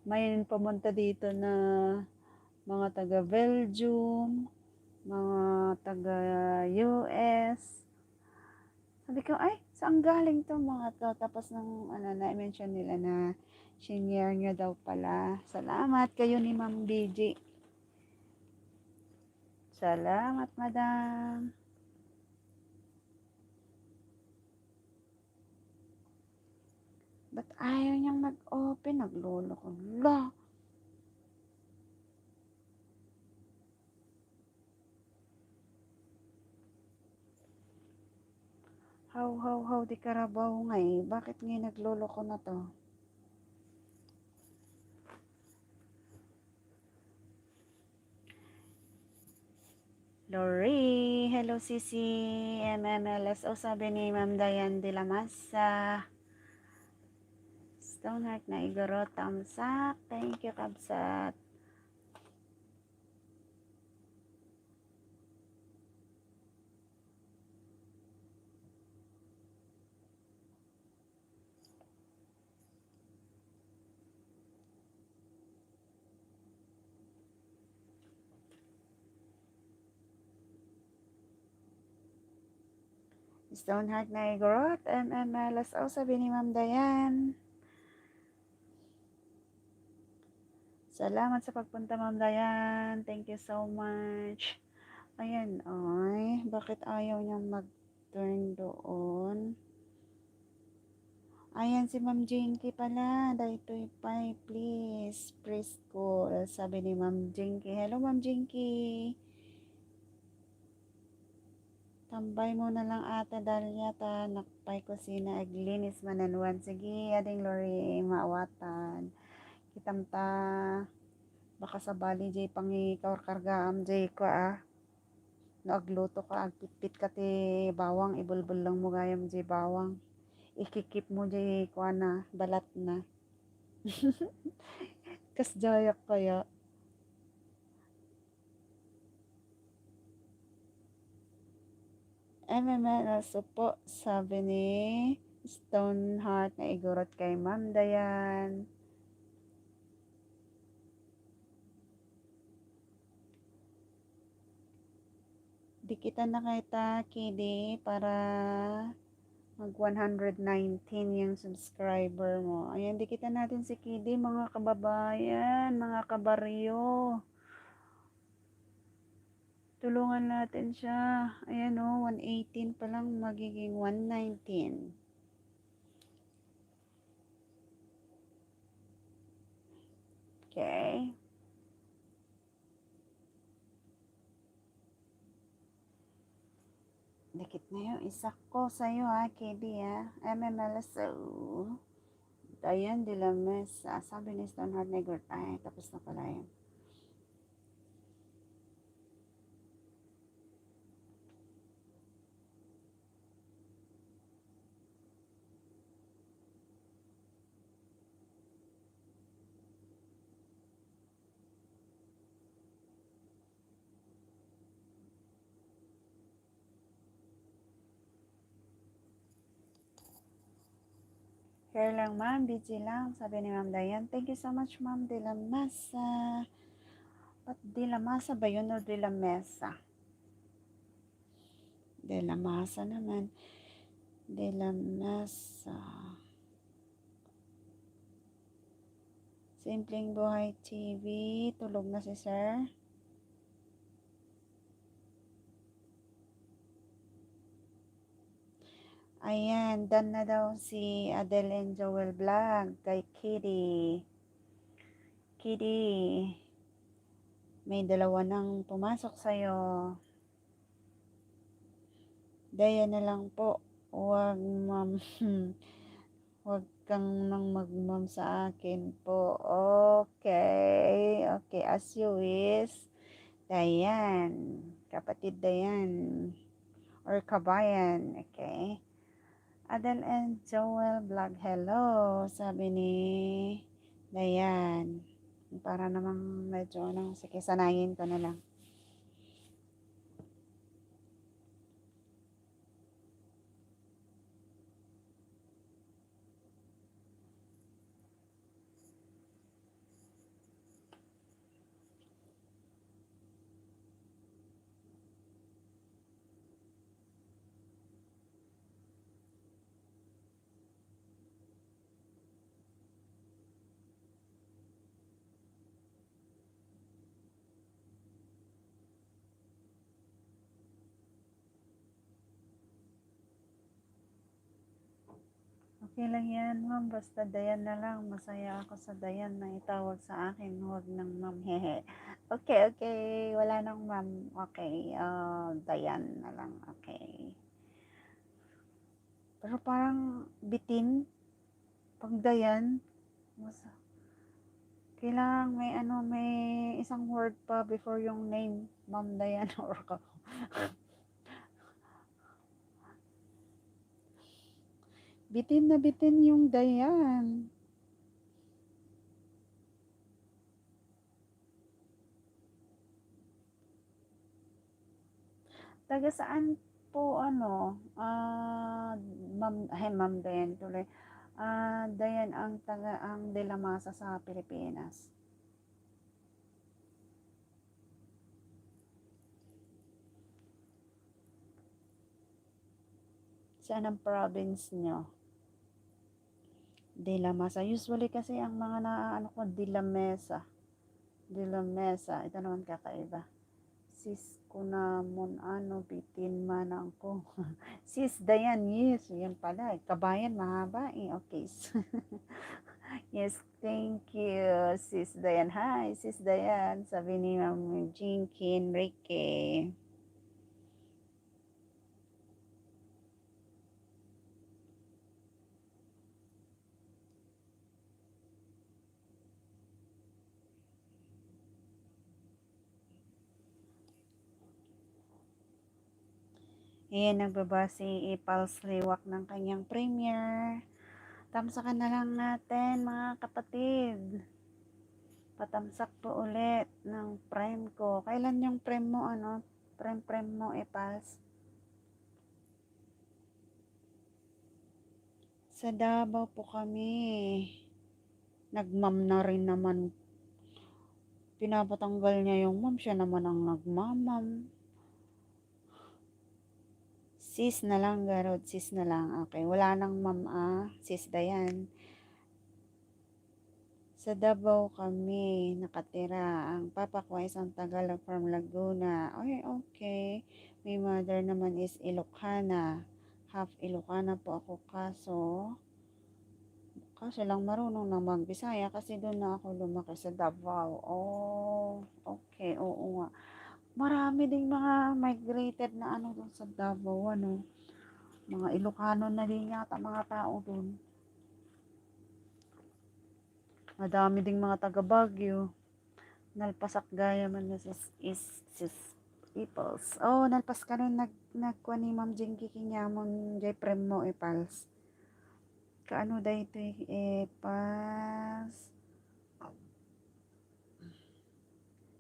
May pumunta dito na mga taga Belgium, mga taga US. Sabi ko, ay, saan galing to mga to? Tapos na-mention nila na senior nyo daw pala. Salamat kayo ni Ma'am BG. Salamat, madam. Ba't ayaw niyang mag-open? Nagloloko. La! How, di karabaw nga eh. Bakit ngayon nagloloko na to? Lori, hello Sisi, MMLS. O sabi ni Ma'am Dayan de la Masa. Stoneheart na igoro, tamsak. Thank you, Kabsat. Stoneheart na igorot, MMLS. O sabi ni Ma'am Dayan. Salamat sa pagpunta, Ma'am Dayan. Thank you so much. Ayan, ay. Bakit ayaw niyang mag-turn doon? Ayan, si Ma'am Jinky pala. Daytoy pay, please. Preschool. Sabi ni Ma'am Jinky. Hello, Ma'am Jinky. Tambay mo na lang ata Dalia ta. Nakpay ko sina aglinis mananuan. Sige, ading Lori, maawatan. Kitamta. Baka sa bali jay pangi kargaam jay ko Naagluto ka, agpitpit ka ti bawang, ibulbul lang mo gayam jay bawang. Ikikip mo jay kwa na, balat na. Kas jayak kaya. MMLS po, sabi ni Stoneheart na igurot kay Ma'am Dayan. Dikitan na kita, Kiddy, para mag 119 yung subscriber mo. Ayan, dikitan natin si Kiddy, mga kababayan, mga kabaryo. Tulungan natin siya. Ayan o, 118 pa lang, magiging 119. Okay. Dikit na yung isa ko sa'yo Kiddy MMLSO. Dayan de la Mesa. Sabi ni Stoneheart Negort. Ay, tapos na pala yun. Here lang ma'am, busy lang. Sabi ni Ma'am Dayan. Thank you so much Ma'am de la Mesa. Ba't de la Mesa ba yun o de la Mesa? De la Mesa naman. De la Mesa. Simpleng Buhay TV, tulog na si sir. Ayan, done na daw si Adele and Joel Vlog kay Kitty. Kitty, may dalawa nang pumasok sa'yo. Daya na lang po. Huwag ma'am. Huwag kang nang mag-ma'am sa akin po. Okay. Okay, as you wish. Dayan. Kapatid Dayan. Or kabayan. Okay. Adele and Joel Vlog. Hello. Sabi ni Dayan. Para namang medyo sige, sanayin ko na lang. Okay lang yan, ma'am. Basta Dayan na lang. Masaya ako sa Dayan na itawag sa akin. Huwag nang ma'am. Hehe. Okay, okay. Wala nang ma'am. Okay. Dayan na lang. Okay. Pero parang bitin. Pag Dayan, mas, kailangan may isang word pa before yung name. Ma'am Dayan or bitin na bitin yung Dayan. Taga saan po ma'am Dayan tuloy. Dayan ang De La Masa sa Pilipinas. Saan ang province nyo? De La Masa. Usually kasi ang mga ko, De La Mesa. De La Mesa. Ito naman kakaiba. Sis ko namon bitin manang ko. Sis Dayan, yes. Yan pala. Kabayan, mahaba eh. Okay. Yes, thank you, Sis Dayan. Hi, Sis Dayan. Sabi ni Ma'am Jinkin Ricky. Ayan, nagbaba si Ipals Liwak ng kanyang premiere. Tamsakan na lang natin, mga kapatid. Patamsak po ulit ng prime ko. Kailan yung prime mo, Prime mo, Ipals? Sa Davao po kami. Nagmam na rin naman. Pinapatanggal niya yung ma'am. Siya naman ang nagmamam. Sis na lang, Garod. Sis na lang. Okay. Wala nang ma'am, Sis Dayan. Sa Davao kami nakatira. Ang papa ko ay isang Tagalog from Laguna. Ay, okay. My mother naman is Ilocana. Half Ilocana po ako kaso lang marunong na magbisaya kasi doon na ako lumaki sa Davao. Oh, okay. Oo nga. Marami ding mga migrated na doon sa Davao, Mga Ilocano na din yata mga tao doon. Madami ding mga taga Baguio. Nalpasak gaya man na sis peoples. Oh, nalpas ka rin nagkuha ni Ma'am Jinky kinyamon jay premo ipals. Kaano da ito pas.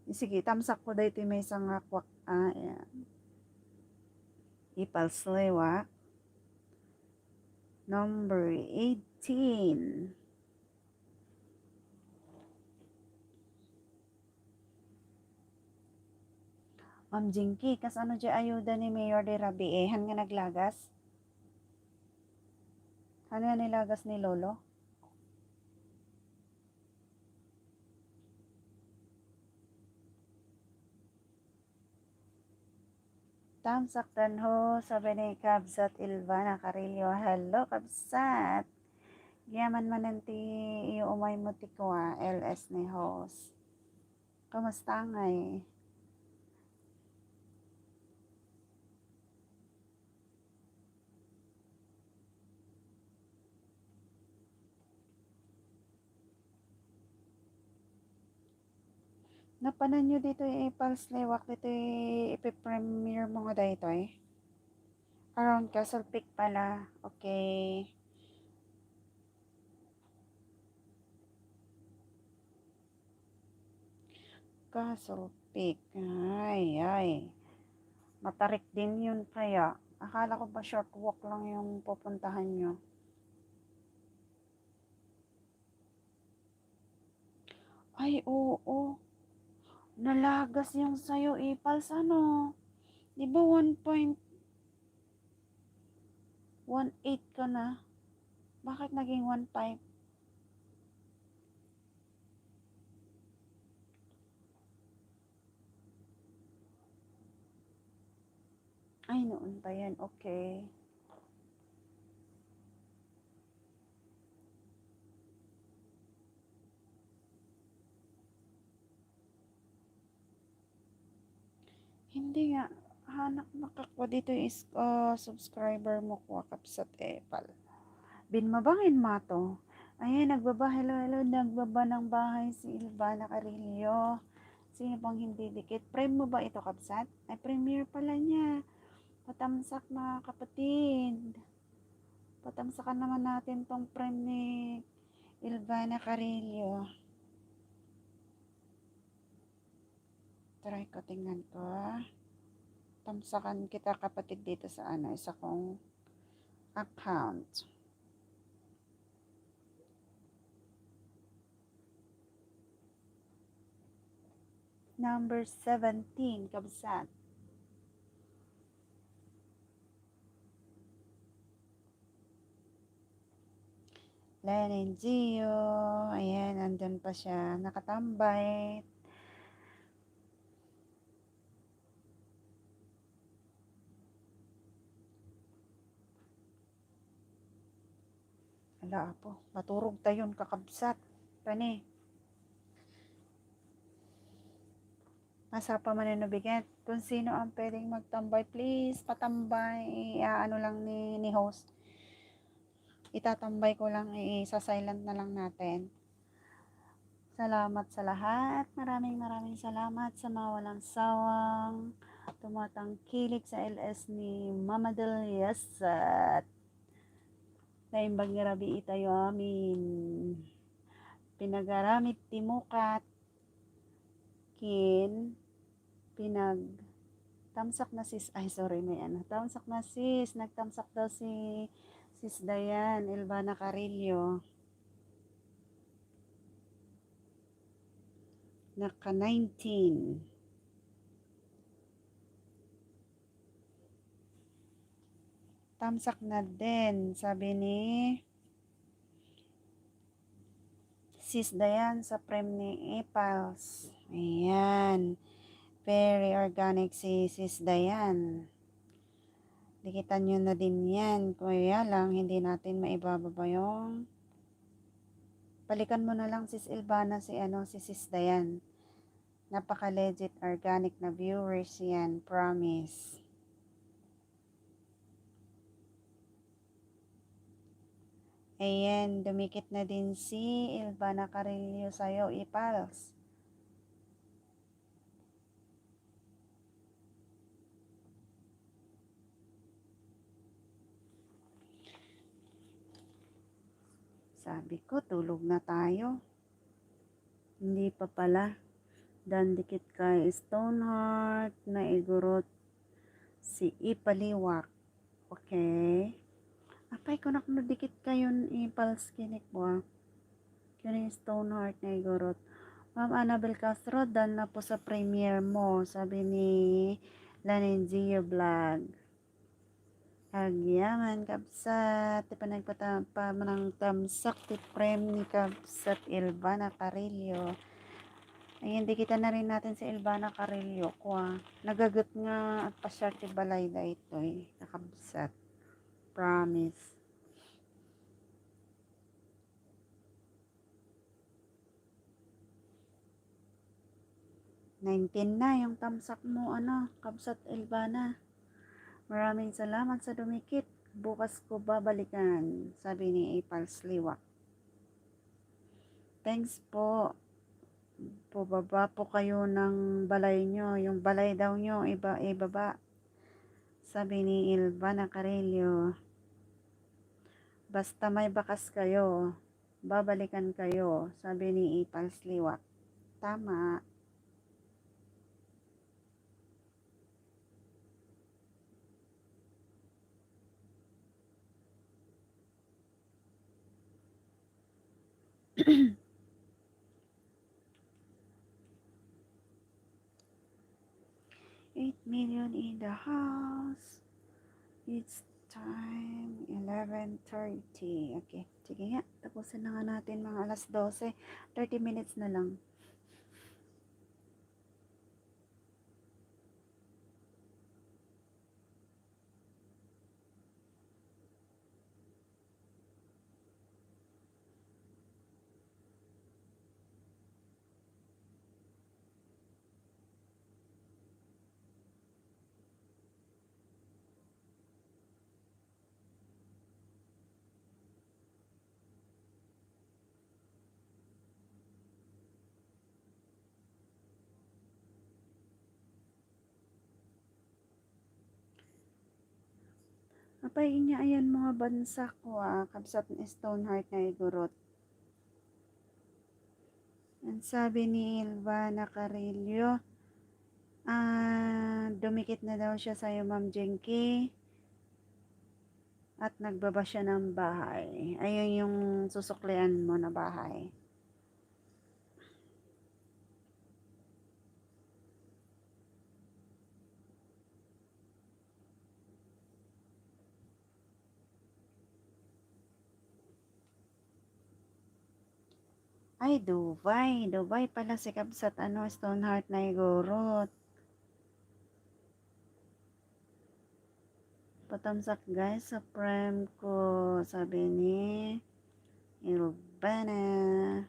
Sige, tamsak ko da ito may isang akwak. Ayan. Ipals lewa. Number 18. Ma'am Jinky, kas ano dyan ayuda ni Mayor de Rabi han nga naglagas? Han nga nilagas ni Lolo? tamsak danho, sabi ni Kabsat Ilvana Carillo. Hello, Kabsat. Yaman mananti umay mo tikwa, LS ni host. Kamusta ngay? Napanan nyo dito pulse lewak dito ipipremiere mo nga dito Around Castle Peak pala. Okay. Castle Peak. Ay. Matarik din yun kaya. Akala ko ba short walk lang yung pupuntahan nyo. Ay, oo. Nalagas yung sayo pulse ano. Di ba 1.18 ka na? Bakit naging 1.5? Ay, noon pa yan. Okay. Hindi nga. Hanak makakwa dito is subscriber mo ko Kapsat Epal. Binmabangin mato. Ayan, hello, nagbaba ng bahay si Ilvana Carillo. Sino pang hindi dikit? Prime mo ba ito, Kapsat? Ay, premiere pala niya. Patamsak mga kapatid. Patamsakan naman natin tong prime ni Ilvana Carillo. Try ko, tingnan ko. Tamsakan kita kapatid dito sa isa kong account. Number 17, Kabsat. Lenin Gio. Ayan, nandun pa siya. Nakatambay. Ala po, maturog tayon kakabsat. Pani. Masa pa mananabigat. Kung sino ang pwedeng magtambay, please, patambay. Ano lang ni host. Itatambay ko lang, isa-silent na lang natin. Salamat sa lahat. Maraming salamat sa mga walang sawang tumatangkilik sa LS ni Mama Del Yasat. Naimbang ngarabi itayo amin. Pinagaramit timukat. Kin. Tamsak na sis. Ay, sorry, may tamsak na sis. Nagtamsak daw si Sis Dayan Ilvana Carillo. Naka 19. Tamsak na din, sabi ni Sis Dayan sa prem ni Epals. Ayan. Very organic si Sis Dayan. Dikitan nyo na din yan. Kaya lang, hindi natin maibababa yung balikan mo na lang Sis Ilvana si Sis Dayan. Napaka-legit organic na viewers yan. Promise. Ayan, dumikit na din si Ilvana Carillo sa'yo, Ipals. Sabi ko, tulog na tayo. Hindi pa pala. Dan dikit kay Stoneheart na igurot si Ipaliwak. Okay. Apay ko naknudikit kayon Ipals kinik mo. Kini Stoneheart na igurot. Ma'am Annabel Castro, dan na po sa premiere mo. Sabi ni Lanengia Vlog. Agyaman Kabsat. Di pa nagpamanang tamsak ti prem ni Kabsat Ilvana Carillo. Ayan, dikitan na rin natin si Ilvana Carillo ko nagagat nga at pasyarte balay da ito nakabsat. Promise. 19 na yung tamsak mo, kabsat Ilvana. Maraming salamat sa dumikit. Bukas ko babalikan, sabi ni Apal Sliwak. Thanks po. Pababa po kayo ng balay nyo. Yung balay daw nyo, ibaba. Sabi ni Ilvana Carillo. Basta may bakas kayo, babalikan kayo, sabi ni Apal Sliwak. Tama. $8 million in the house. It's time 11:30. Okay, sige nga. Tapusin na nga natin mga alas 12. 30 minutes na lang. Apay niya ayan mga bansa ko kabsat ng Stoneheart na igurot. Ang sabi ni Ilvana Carillo, dumikit na daw siya sa'yo, Ma'am Jenky. At nagbaba siya ng bahay. Ayun yung susuklian mo na bahay. Ay, Dubai. Dubai pala si kabsat Stoneheart na igurot. Patamsak guys sa prem ko, sabi ni Ilvana.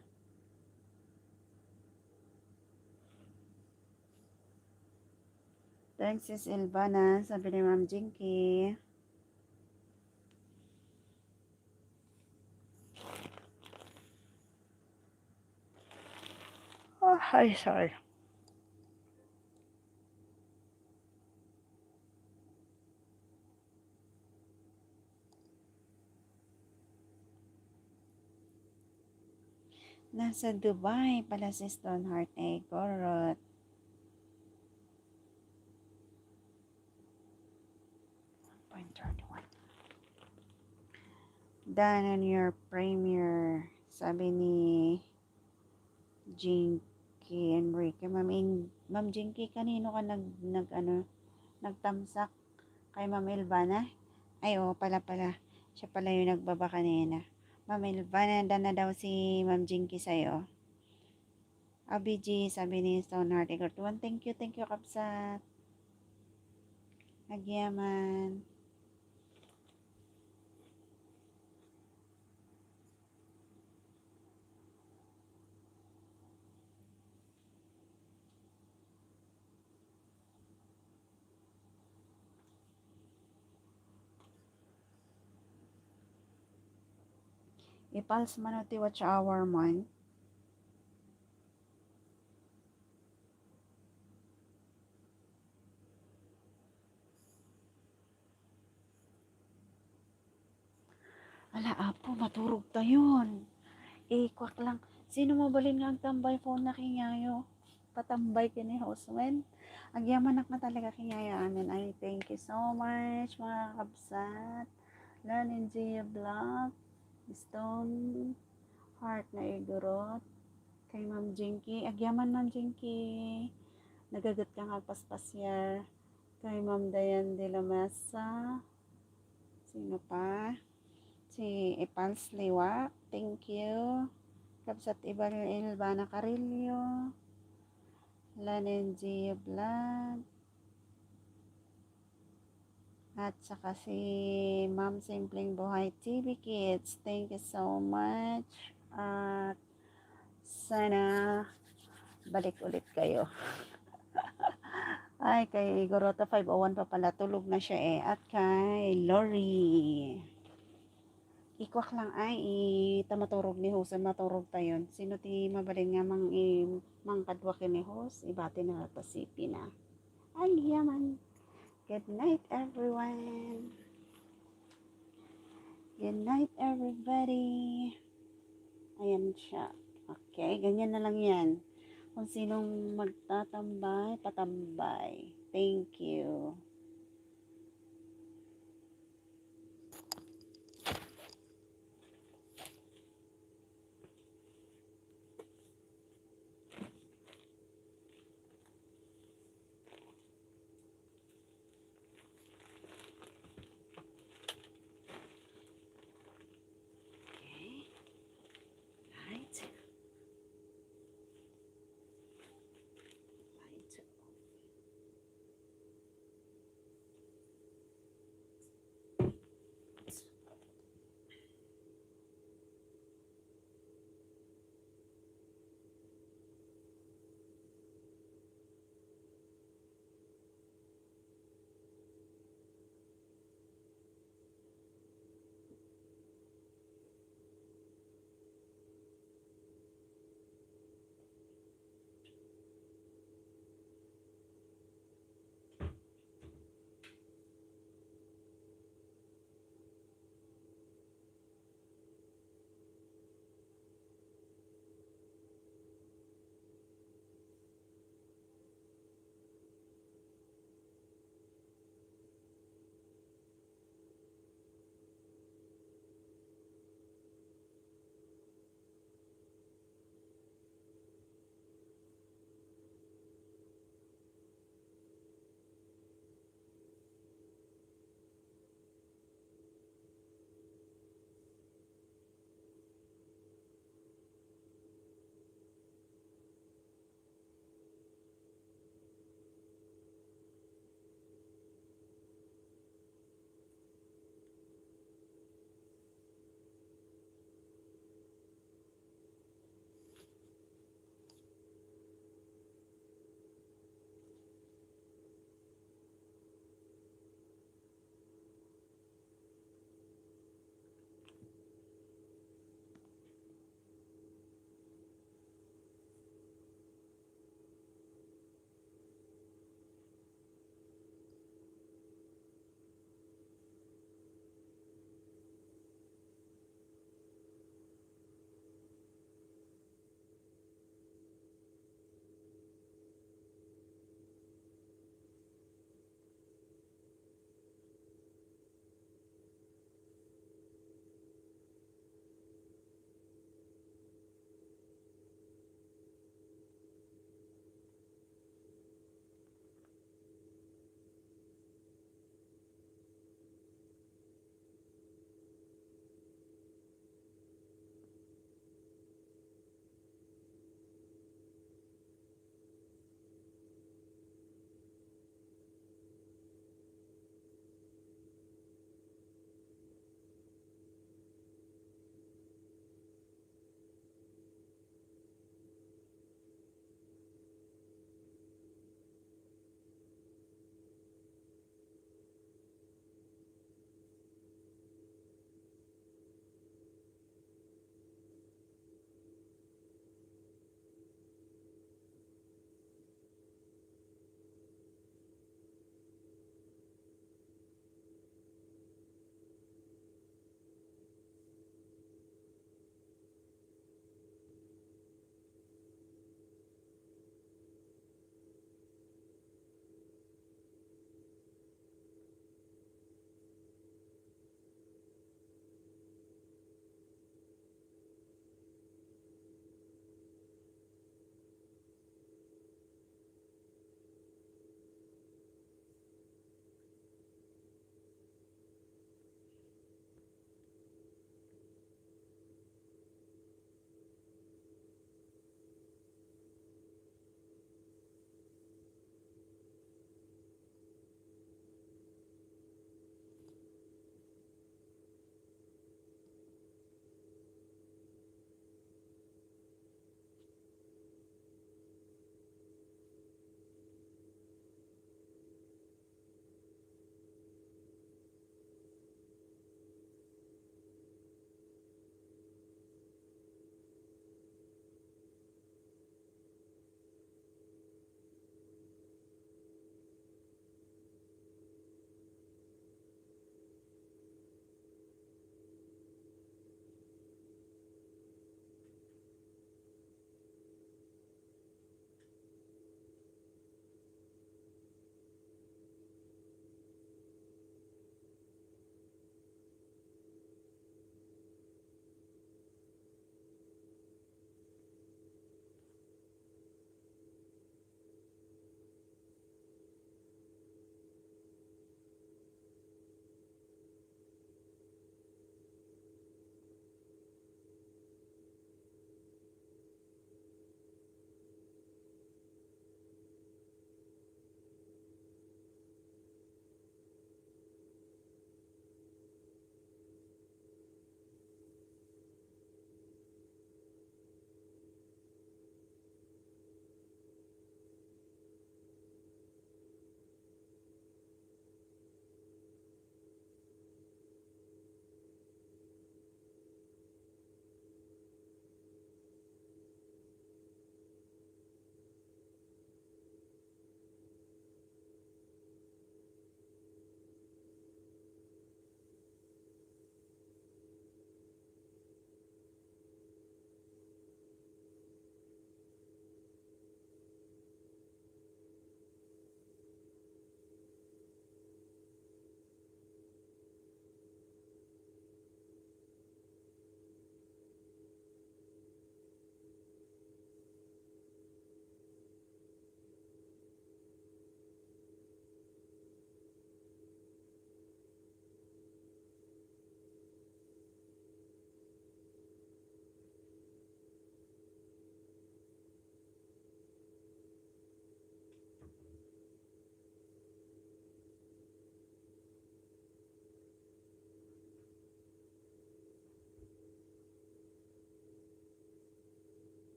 Thanks sis Ilvana, sabi ni Ma'am Jinky. Oh, hi, sorry. Nasa Dubai pala si Stoneheart na igurot. Done on your premiere, sabi ni Jinky Enrique. Ma'am Jinky, kanino ka nagtamsak? Kay Ma'am Ilvana? Ay, pala. Siya pala yung nagbaba kanina. Ma'am Ilvana, na daw si Ma'am Jinky sa'yo. ABG, sabi ni Stoneheart. Thank you, kapsat. Nagyaman. Ipals man ti watch hour man. Ala, apo, maturog tayon. Kwak lang. Sino mabalin nga ang tambay phone na kinyayo? Patambay kini houseman. Agyamanak na talaga kinyayo amin. Ay, thank you so much mga kabsat. Learn Gia Vlog. Stone Heart na igurot. Kay Ma'am Jinky. Agyaman Ma'am Jinky. Nagagat kang agpaspasya. Kay Ma'am Dayan de la Mesa. Sino pa? Si Ipal Sliwa. Thank you. Kabsat Ilvana Carillo. Lanenji Vlog, at saka si Ma'am Simpleng Buhay TV Kids. Thank you so much. At sana balik ulit kayo. Ay, kay Gorota 501 pa pala. Tulog na siya eh. At kay Lori. Ikwak lang ay itamaturog ni Hus. Maturog tayon. Sino ti mabalin nga mang kadwakin ni Hus. Ibati na ta si Pina. Ay, yaman. Good night, everyone. Good night, everybody. Ayan siya. Okay, ganyan na lang yan. Kung sinong magtatambay, patambay. Thank you. Okay. Right. Right.